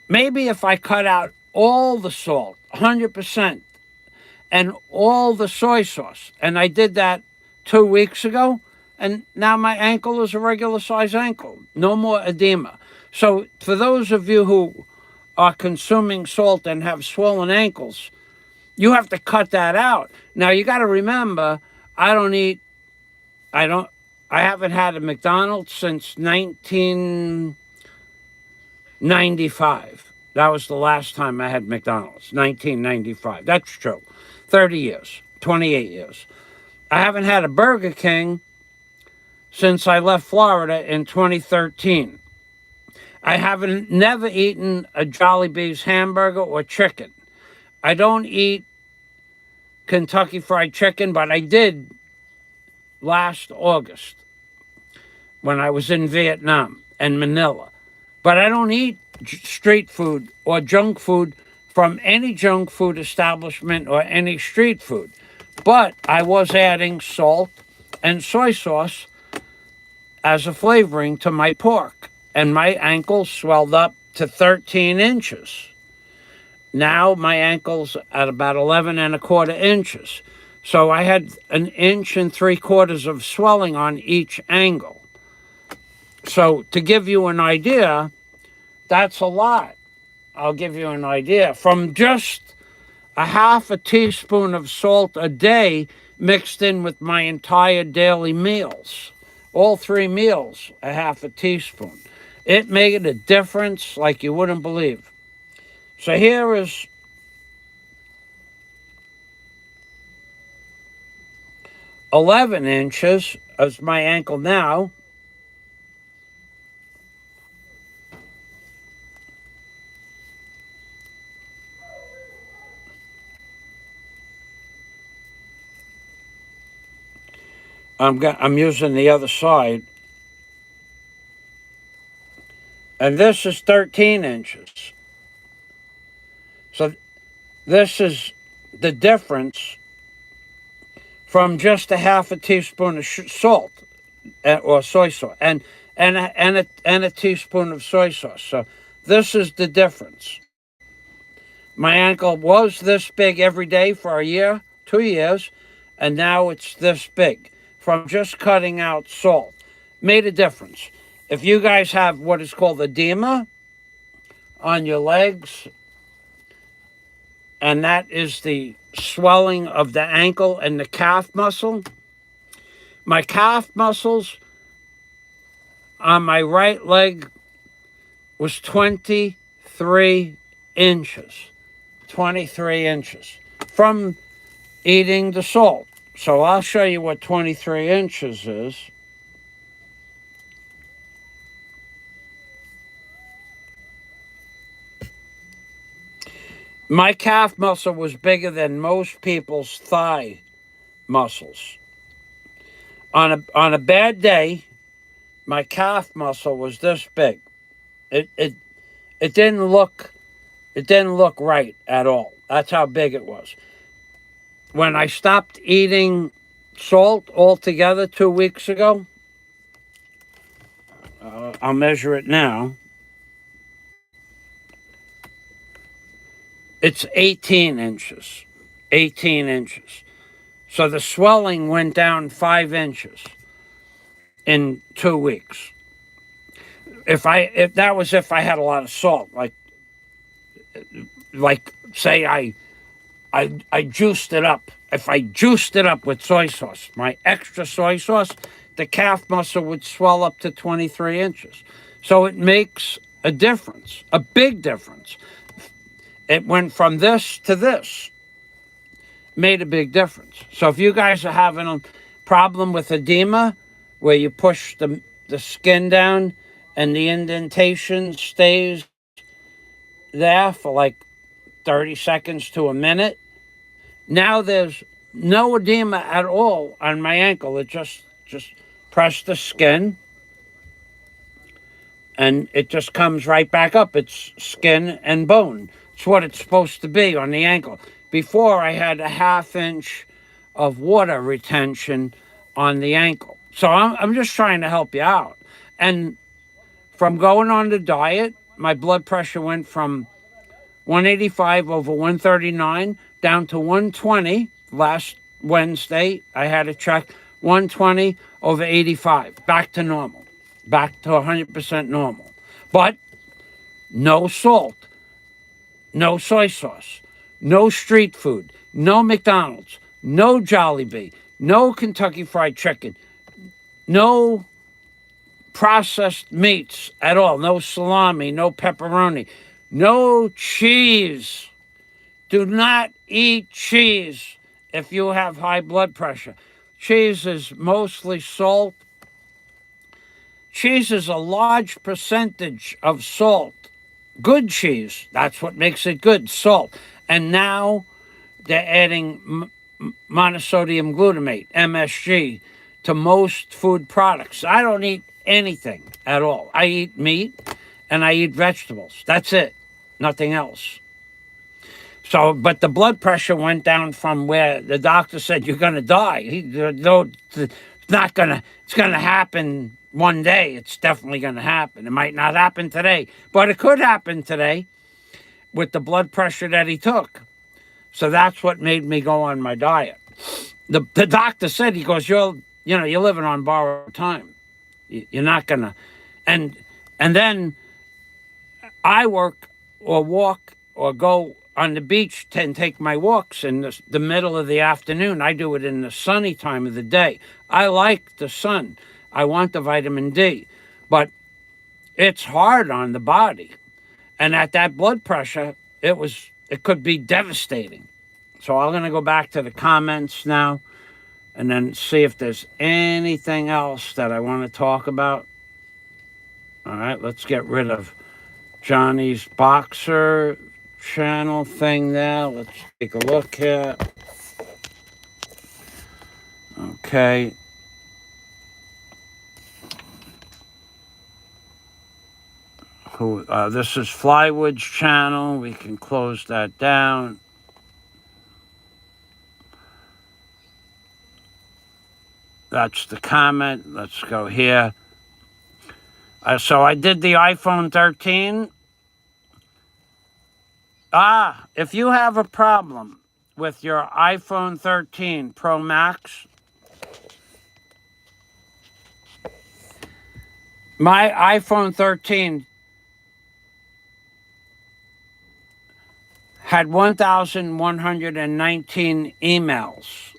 maybe if I cut out all the salt, 100%, and all the soy sauce, and I did that 2 weeks ago, and now my ankle is a regular size ankle. No more edema. So for those of you who are consuming salt and have swollen ankles, you have to cut that out. Now you got to remember, I haven't had a McDonald's since 1995. That was the last time I had McDonald's, 1995. That's true. 30 years, 28 years. I haven't had a Burger King since I left Florida in 2013. I haven't never eaten a Jollibee's hamburger or chicken. I don't eat Kentucky Fried Chicken, but I did last August when I was in Vietnam and Manila. But I don't eat street food or junk food from any junk food establishment or any street food. But I was adding salt and soy sauce as a flavoring to my pork, and my ankles swelled up to 13 inches. Now my ankle's at about 11 1/4 inches. So I had 1 3/4 inches of swelling on each angle. So to give you an idea, that's a lot. I'll give you an idea. From just a 1/2 teaspoon of salt a day mixed in with my entire daily meals, all 3 meals, a 1/2 teaspoon. It made a difference like you wouldn't believe. So here is 11 inches as my ankle now. I'm using the other side. And this is 13 inches. So this is the difference from just a 1/2 teaspoon of salt or soy sauce and a teaspoon of soy sauce. So this is the difference. My ankle was this big every day for a year, 2 years, and now it's this big from just cutting out salt. Made a difference. If you guys have what is called edema on your legs, and that is the swelling of the ankle and the calf muscle, my calf muscles on my right leg was 23 inches. 23 inches from eating the salt. So I'll show you what 23 inches is. My calf muscle was bigger than most people's thigh muscles. On a bad day, my calf muscle was this big. It didn't look right at all. That's how big it was. When I stopped eating salt altogether 2 weeks ago, I'll measure it now. It's 18 inches. 18 inches. So the swelling went down 5 inches in 2 weeks. If that was if I had a lot of salt, like say I juiced it up. If I juiced it up with soy sauce, my extra soy sauce, the calf muscle would swell up to 23 inches. So it makes a difference, a big difference. It went from this to this. Made a big difference. So if you guys are having a problem with edema, where you push the skin down and the indentation stays there for like 30 seconds to a minute, now there's no edema at all on my ankle. It just press the skin and it just comes right back up. It's skin and bone. It's what it's supposed to be on the ankle. Before, I had a 1/2 inch of water retention on the ankle. So I'm just trying to help you out. And from going on the diet, my blood pressure went from 185 over 139 down to 120 last Wednesday. I had a check, 120 over 85, back to normal, back to 100% normal. But no salt, no soy sauce, no street food, no McDonald's, no Jollibee, no Kentucky Fried Chicken, no processed meats at all, no salami, no pepperoni, no cheese. Do not eat cheese if you have high blood pressure. Cheese is mostly salt. Cheese is a large percentage of salt. Good cheese, that's what makes it good, salt. And now they're adding monosodium glutamate, MSG, to most food products. I don't eat anything at all. I eat meat and I eat vegetables. That's it. Nothing else. So, but the blood pressure went down from where the doctor said you're going to die. It's not going to, it's going to happen one day. It's definitely going to happen. It might not happen today, but it could happen today with the blood pressure that he took. So that's what made me go on my diet. The doctor said, he goes, you're living on borrowed time. You're not going to, and then I work or walk or go on the beach and take my walks in the middle of the afternoon. I do it in the sunny time of the day. I like the sun. I want the vitamin D, but it's hard on the body. And at that blood pressure, it could be devastating. So I'm going to go back to the comments now and then see if there's anything else that I want to talk about. All right, let's get rid of Johnny's Boxer channel thing there. Let's take a look here. Okay. This is Flywood's channel. We can close that down. That's the comment. Let's go here. So I did the iPhone 13. If you have a problem with your iPhone 13 Pro Max, my iPhone 13 had 1,119 emails.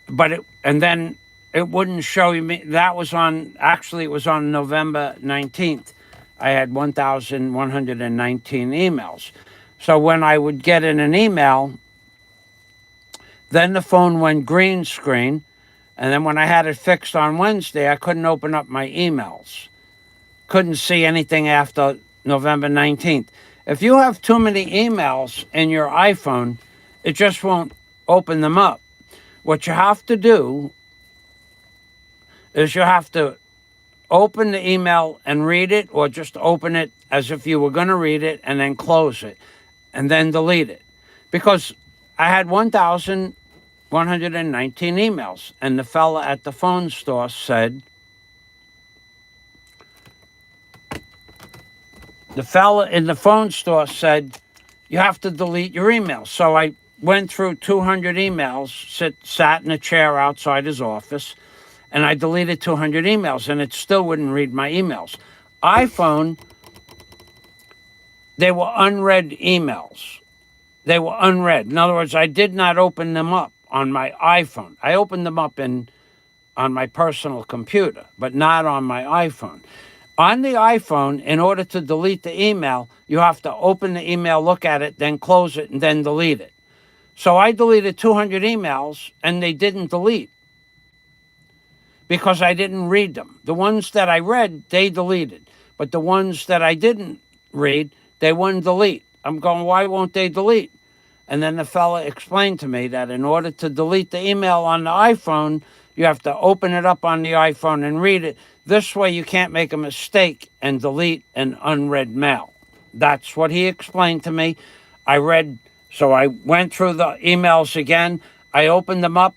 But then it wouldn't show me. That was it was on November 19th. I had 1,119 emails. So when I would get in an email, then the phone went green screen. And then when I had it fixed on Wednesday, I couldn't open up my emails. Couldn't see anything after November 19th. If you have too many emails in your iPhone, it just won't open them up. What you have to do is you have to open the email and read it, or just open it as if you were going to read it and then close it and then delete it. Because I had 1,119 emails, and the fella at the phone store said, you have to delete your emails. So I went through 200 emails, sat in a chair outside his office, and I deleted 200 emails, and it still wouldn't read my emails. iPhone, they were unread emails. They were unread. In other words, I did not open them up on my iPhone. I opened them up on my personal computer, but not on my iPhone. On the iPhone, in order to delete the email, you have to open the email, look at it, then close it, and then delete it. So I deleted 200 emails, and they didn't delete because I didn't read them. The ones that I read, they deleted. But the ones that I didn't read, they wouldn't delete. I'm going, why won't they delete? And then the fella explained to me that in order to delete the email on the iPhone, you have to open it up on the iPhone and read it. This way you can't make a mistake and delete an unread mail. That's what he explained to me. So I went through the emails again. I opened them up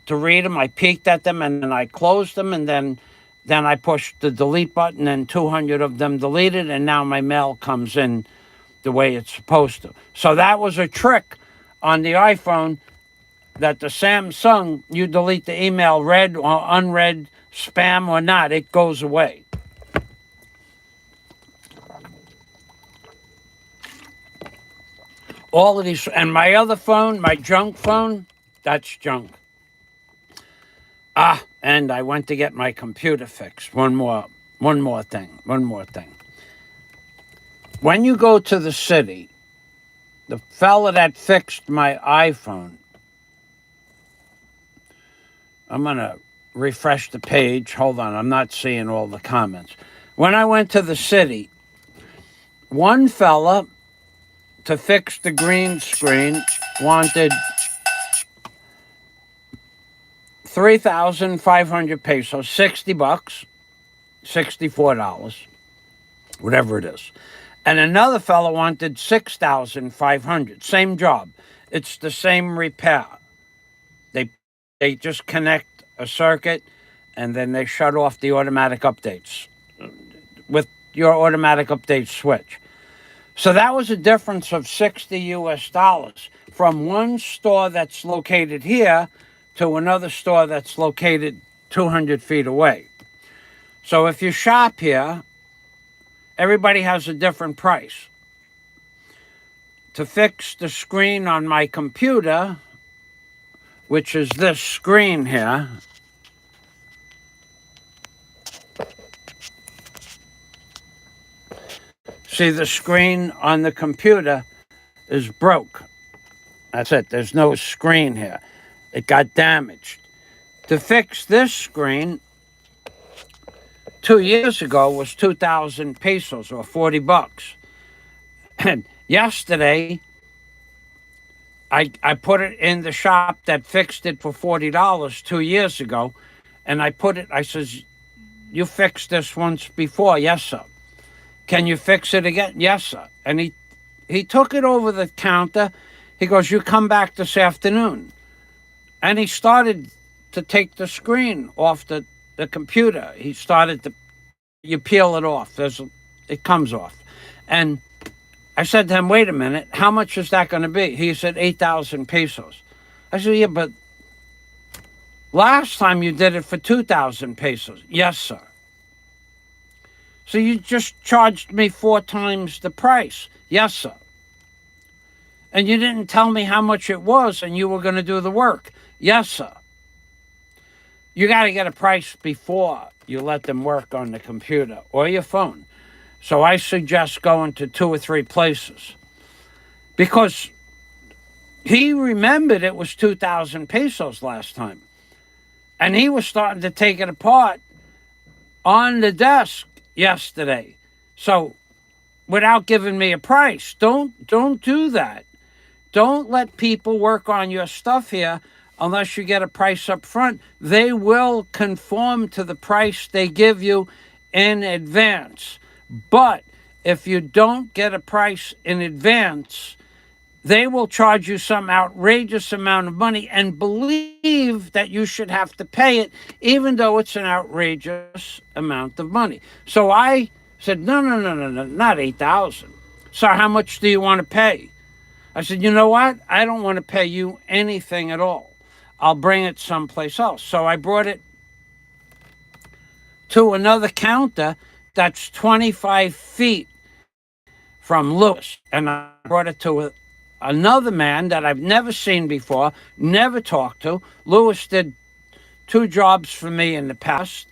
to read them. I peeked at them and then I closed them, and then I pushed the delete button and 200 of them deleted, and now my mail comes in the way it's supposed to. So that was a trick on the iPhone, that the Samsung, you delete the email read or unread, spam or not, it goes away. All of these, and my other phone, my junk phone, that's junk. And I went to get my computer fixed. One more thing. When you go to the city, the fella that fixed my iPhone, I'm going to refresh the page. Hold on, I'm not seeing all the comments. When I went to the city, one fella to fix the green screen wanted 3,500 pesos, 60 bucks, $64, whatever it is. And another fellow wanted 6,500, same job. It's the same repair. They just connect a circuit and then they shut off the automatic updates with your automatic update switch. So that was a difference of $60 from one store that's located here to another store that's located 200 feet away. So if you shop here, everybody has a different price. To fix the screen on my computer, which is this screen here, see, the screen on the computer is broke. That's it. There's no screen here. It got damaged. To fix this screen, 2 years ago was 2,000 pesos or 40 bucks. And yesterday, I put it in the shop that fixed it for $40 2 years ago. And I says, you fixed this once before? Yes, sir. Can you fix it again? Yes, sir. And he took it over the counter. He goes, you come back this afternoon. And he started to take the screen off the computer. He started to, you peel it off. It comes off. And I said to him, wait a minute, how much is that going to be? He said 8,000 pesos. I said, yeah, but last time you did it for 2,000 pesos. Yes, sir. So you just charged me 4 times the price. Yes, sir. And you didn't tell me how much it was and you were going to do the work. Yes, sir. You got to get a price before you let them work on the computer or your phone. So I suggest going to 2 or 3 places, because he remembered it was 2,000 pesos last time. And he was starting to take it apart on the desk yesterday. So without giving me a price, don't do that. Don't let people work on your stuff here unless you get a price up front. They will conform to the price they give you in advance. But if you don't get a price in advance, they will charge you some outrageous amount of money and believe that you should have to pay it, even though it's an outrageous amount of money. So I said, no, not 8,000. So how much do you want to pay? I said, you know what? I don't want to pay you anything at all. I'll bring it someplace else. So I brought it to another counter that's 25 feet from Lewis. And I brought it to another man that I've never seen before, never talked to. Lewis did 2 jobs for me in the past.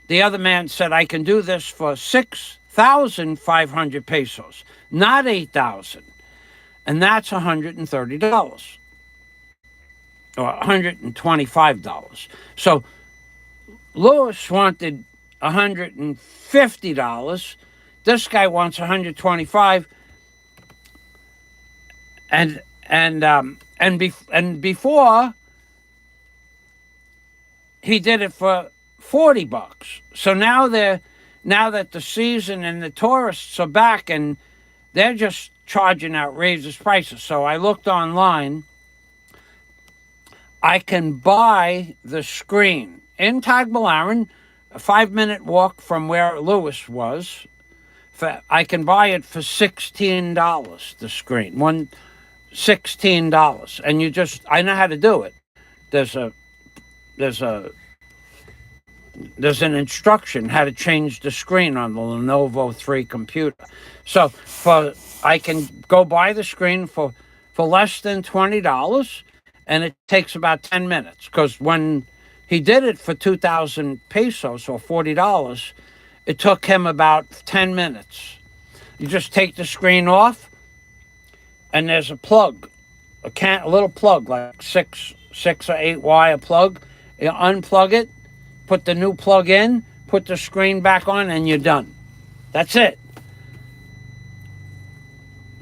The other man said, I can do this for 6,500 pesos, not 8,000. And that's $130 or $125. So Lewis wanted $150. This guy wants $125. And before he did it for $40. So now that the season and the tourists are back, and they're just charging outrageous prices. So I looked online. I can buy the screen in Tagbilaran, a 5-minute walk from where Lewis was. I can buy it for $16, the screen. $16. And you just, I know how to do it. There's an instruction how to change the screen on the Lenovo 3 computer. So I can go buy the screen for less than $20, and it takes about 10 minutes. Because when he did it for 2,000 pesos or $40, it took him about 10 minutes. You just take the screen off, and there's a plug, a little plug, like 6 or 8 wire plug. You unplug it, put the new plug in, put the screen back on, and you're done. That's it.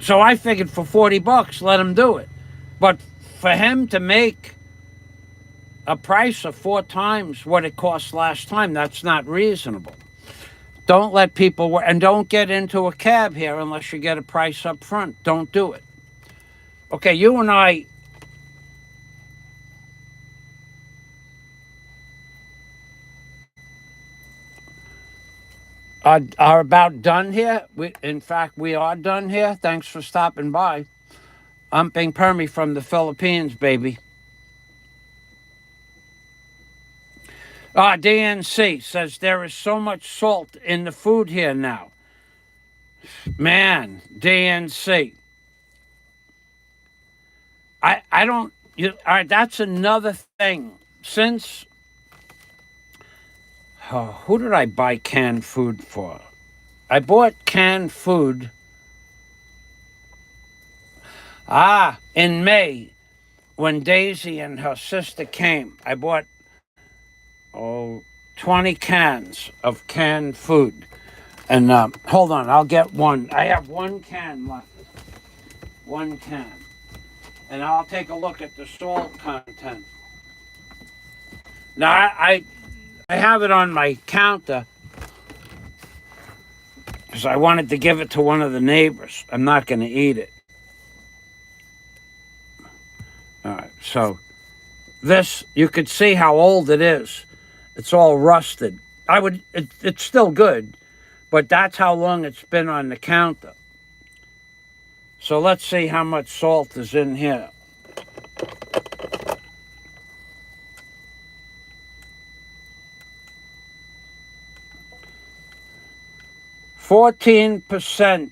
So I figured for $40, let him do it. But for him to make a price of 4 times what it cost last time, that's not reasonable. Don't let people, and don't get into a cab here unless you get a price up front. Don't do it. Okay, you and I are about done here. In fact, we are done here. Thanks for stopping by. I'm Ping Permy from the Philippines, baby. DNC says there is so much salt in the food here now. Man, DNC. I don't, all right, that's another thing. Since, who did I buy canned food for? I bought canned food, in May, when Daisy and her sister came. I bought 20 cans of canned food. And hold on, I'll get one. I have 1 can left. 1 can. And I'll take a look at the salt content. Now, I have it on my counter because I wanted to give it to one of the neighbors. I'm not going to eat it. All right, so this, you could see how old it is. It's all rusted. It's still good, but that's how long it's been on the counter. So let's see how much salt is in here. %14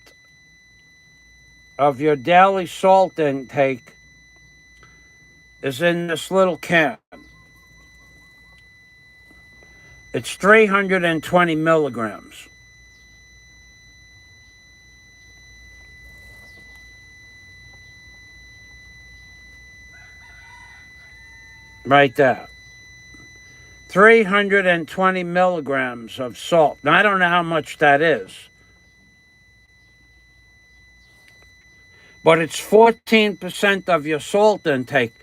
of your daily salt intake is in this little can. It's 320 milligrams. Right there. 320 milligrams of salt. Now, I don't know how much that is, but it's 14% of your salt intake.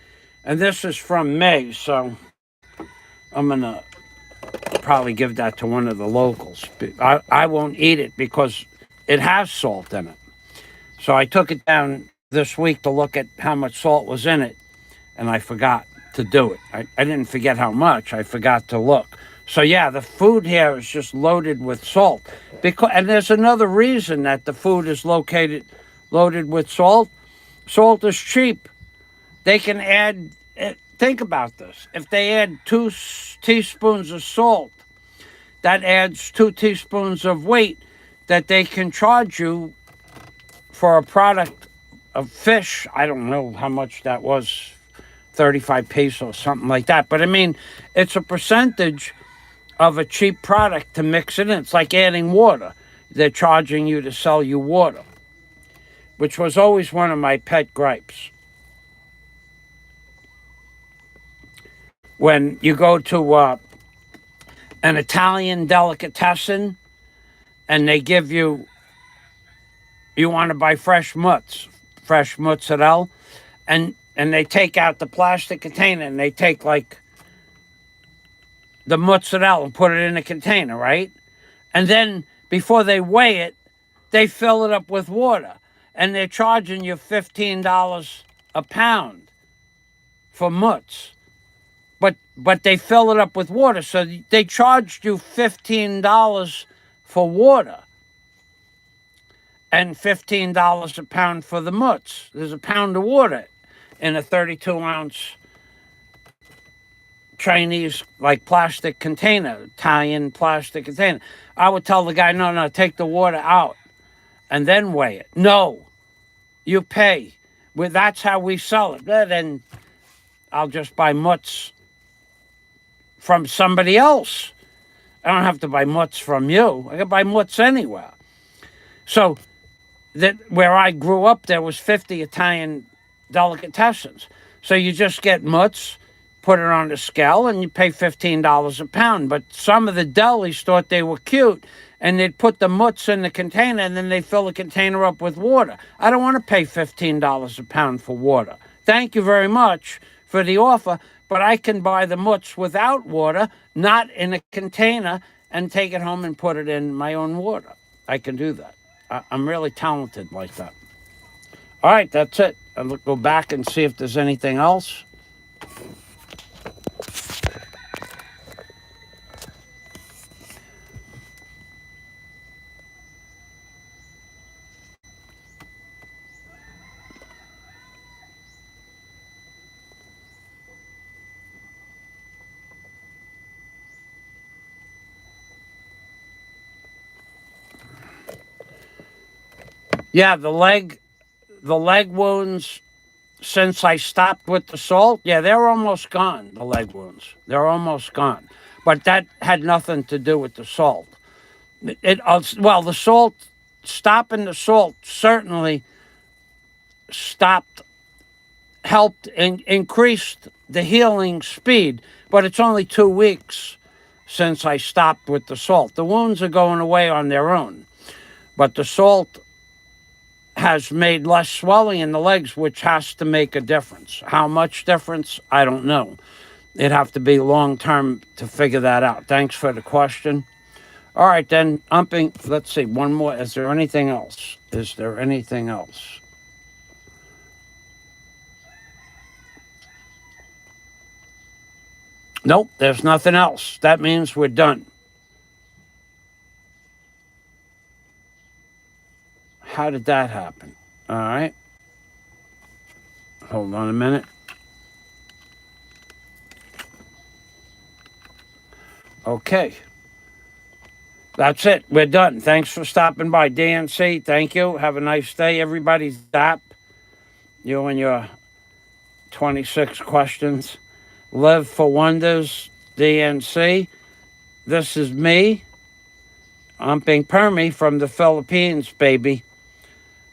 And this is from May, so I'm going to probably give that to one of the locals. I won't eat it because it has salt in it. So I took it down this week to look at how much salt was in it, and I forgot to do it. I didn't forget how much, I forgot to look. So yeah, the food here is just loaded with salt. And there's another reason that the food is loaded with salt. Salt is cheap. They can add, think about this. If they add 2 teaspoons of salt, that adds 2 teaspoons of weight that they can charge you for a product of fish. I don't know how much that was, 35 pesos, something like that. But I mean, it's a percentage of a cheap product to mix it in. It's like adding water. They're charging you to sell you water, which was always one of my pet gripes. When you go to an Italian delicatessen and they give you want to buy fresh mozzarella, and they take out the plastic container and they take like the mozzarella and put it in a container, right? And then before they weigh it, they fill it up with water, and they're charging you $15 a pound for mozz. but they fill it up with water. So they charged you $15 for water and $15 a pound for the mutts. There's a pound of water in a 32-ounce Chinese, like, plastic container, Italian plastic container. I would tell the guy, no, take the water out and then weigh it. No, you pay. Well, that's how we sell it. Then I'll just buy mutts from somebody else. I don't have to buy mutts from you. I can buy mutts anywhere. So that where I grew up, there was 50 Italian delicatessens. So you just get mutts, put it on the scale, and you pay $15 a pound. But some of the delis thought they were cute, and they'd put the mutts in the container, and then they fill the container up with water. I don't want to pay $15 a pound for water. Thank you very much for the offer, but I can buy the mutts without water, not in a container, and take it home and put it in my own water. I can do that. I'm really talented like that. All right, that's it. I'll go back and see if there's anything else. Yeah, the leg wounds, since I stopped with the salt, yeah, they're almost gone, the leg wounds. They're almost gone. But that had nothing to do with the salt. Well, the salt, stopping the salt certainly helped and increased the healing speed, but it's only 2 weeks since I stopped with the salt. The wounds are going away on their own, but the salt has made less swelling in the legs, which has to make a difference. How much difference? I don't know. It'd have to be long-term to figure that out. Thanks for the question. All right, then, umping, let's see, one more. Is there anything else? Is there anything else? Nope, there's nothing else. That means we're done. How did that happen? All right. Hold on a minute. Okay. That's it. We're done. Thanks for stopping by, DNC. Thank you. Have a nice day, everybody. Zap. You and your 26 questions. Live for Wonders, DNC. This is me, Umping Permy from the Philippines, baby.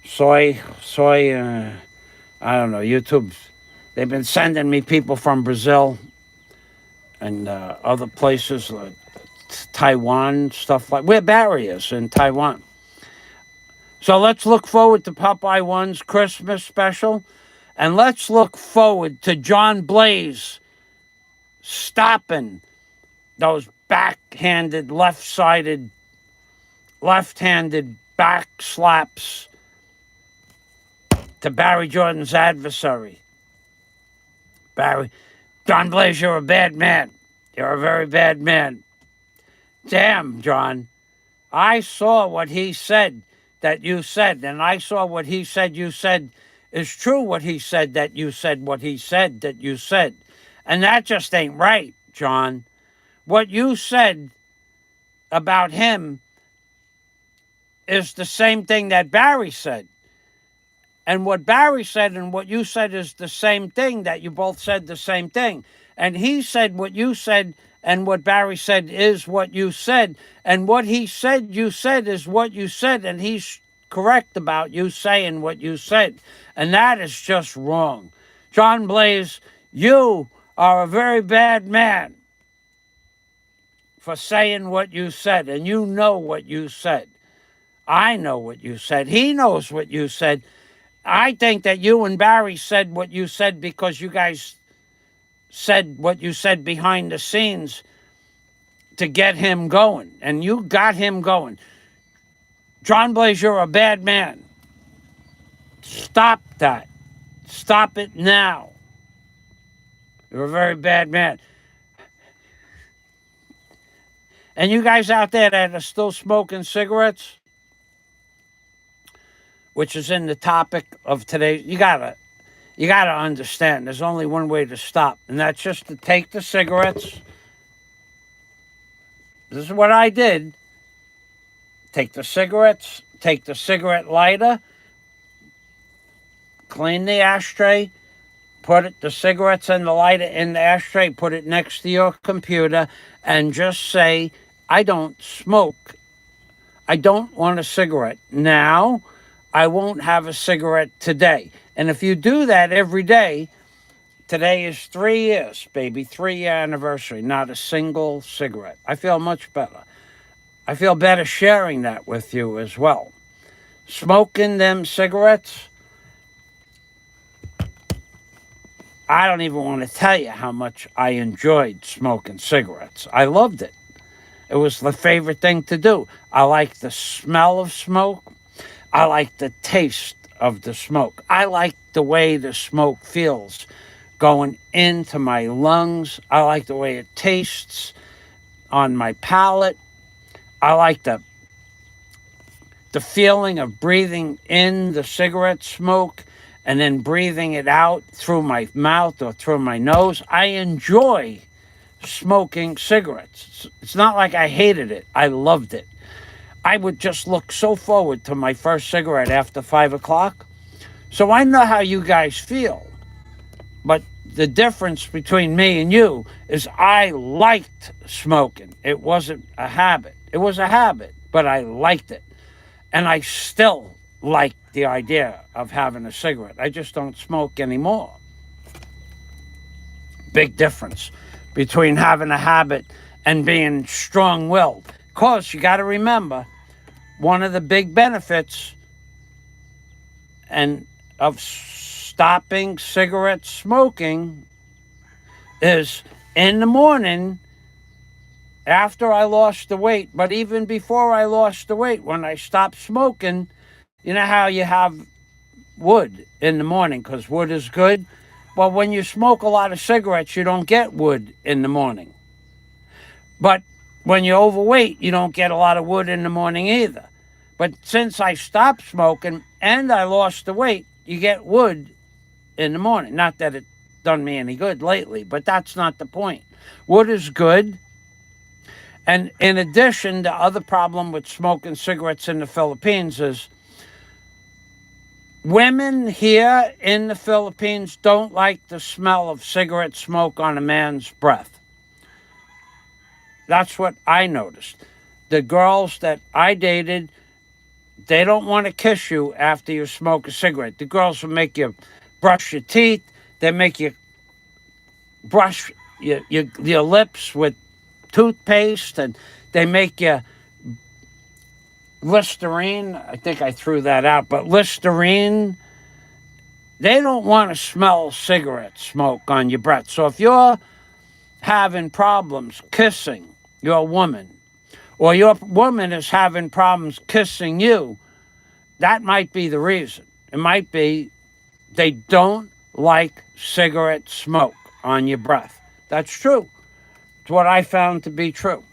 Soy, I don't know, YouTube. They've been sending me people from Brazil and other places, like Taiwan, stuff like, we're barriers in Taiwan. So let's look forward to Popeye 1's Christmas special, and let's look forward to John Blaze stopping those backhanded, left-handed back slaps to Barry Jordan's adversary. John Blaze, you're a bad man. You're a very bad man. Damn, John. I saw what he said that you said, and I saw what he said you said is true what he said that you said what he said that you said. And that just ain't right, John. What you said about him is the same thing that Barry said. And what Barry said and what you said is the same thing, that you both said the same thing. And he said what you said, and what Barry said is what you said. And what he said you said is what you said, and he's correct about you saying what you said. And that is just wrong. John Blaze, you are a very bad man for saying what you said, and you know what you said. I know what you said. He knows what you said. I think that you and Barry said what you said because you guys said what you said behind the scenes to get him going, and you got him going. John Blaze, you're a bad man. Stop that. Stop it now. You're a very bad man. And you guys out there that are still smoking cigarettes, which is in the topic of today, you gotta understand there's only one way to stop, and that's just to take the cigarettes. This is what I did. Take the cigarettes, take the cigarette lighter, clean the ashtray, put the cigarettes and the lighter in the ashtray, put it next to your computer, and just say, I don't smoke. I don't want a cigarette now. I won't have a cigarette today. And if you do that every day, today is 3 years, baby, 3-year anniversary, not a single cigarette. I feel much better. I feel better sharing that with you as well. Smoking them cigarettes, I don't even want to tell you how much I enjoyed smoking cigarettes. I loved it. It was the favorite thing to do. I like the smell of smoke. I like the taste of the smoke. I like the way the smoke feels going into my lungs. I like the way it tastes on my palate. I like the feeling of breathing in the cigarette smoke and then breathing it out through my mouth or through my nose. I enjoy smoking cigarettes. It's not like I hated it. I loved it. I would just look so forward to my first cigarette after 5 o'clock. So I know how you guys feel. But the difference between me and you is I liked smoking. It wasn't a habit. It was a habit, but I liked it. And I still like the idea of having a cigarette. I just don't smoke anymore. Big difference between having a habit and being strong-willed. Of course, you got to remember, one of the big benefits of stopping cigarette smoking is in the morning after I lost the weight, but even before I lost the weight, when I stopped smoking, you know how you have wood in the morning because wood is good? Well, when you smoke a lot of cigarettes, you don't get wood in the morning. But when you're overweight, you don't get a lot of wood in the morning either. But since I stopped smoking and I lost the weight, you get wood in the morning. Not that it done me any good lately, but that's not the point. Wood is good. And in addition, the other problem with smoking cigarettes in the Philippines is women here in the Philippines don't like the smell of cigarette smoke on a man's breath. That's what I noticed. The girls that I dated, they don't want to kiss you after you smoke a cigarette. The girls will make you brush your teeth. They make you brush your lips with toothpaste, and they make you Listerine. I think I threw that out, but Listerine. They don't want to smell cigarette smoke on your breath. So if you're having problems kissing your woman, or your woman is having problems kissing you, that might be the reason. It might be they don't like cigarette smoke on your breath. That's true. It's what I found to be true.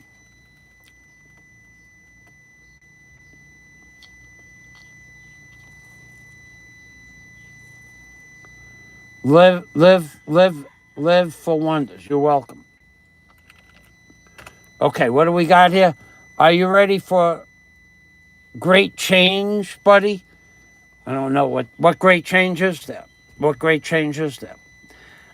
Live for wonders. You're welcome. Okay, what do we got here? Are you ready for great change, buddy? I don't know what great change is there. What great change is there?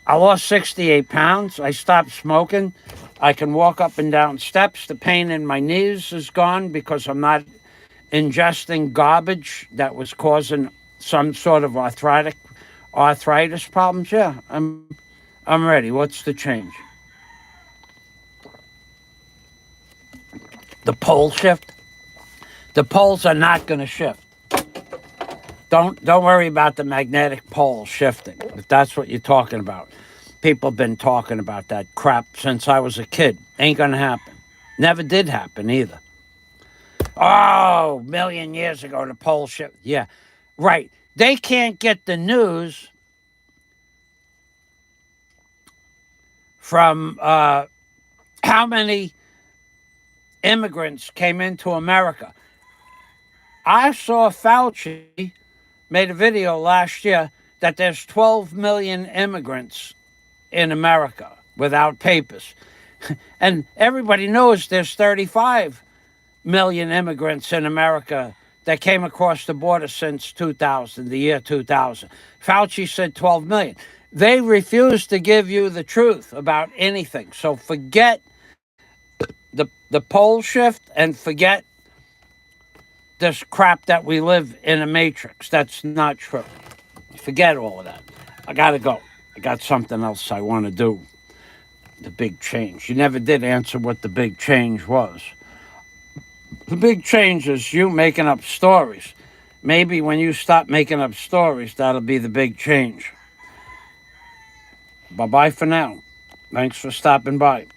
I lost 68 pounds. I stopped smoking. I can walk up and down steps. The pain in my knees is gone because I'm not ingesting garbage that was causing some sort of arthritis problems. Yeah, I'm ready. What's the change? The pole shift? The poles are not going to shift. Don't worry about the magnetic pole shifting, if that's what you're talking about. People have been talking about that crap since I was a kid. Ain't going to happen. Never did happen either. Oh, a million years ago, the pole shift. Yeah, right. They can't get the news from how many immigrants came into America. I saw Fauci made a video last year that there's 12 million immigrants in America without papers. And everybody knows there's 35 million immigrants in America that came across the border since 2000, the year 2000. Fauci said 12 million. They refuse to give you the truth about anything. So forget the pole shift and forget this crap that we live in a matrix. That's not true. Forget all of that. I got to go. I got something else I want to do. The big change. You never did answer what the big change was. The big change is you making up stories. Maybe when you stop making up stories, that'll be the big change. Bye-bye for now. Thanks for stopping by.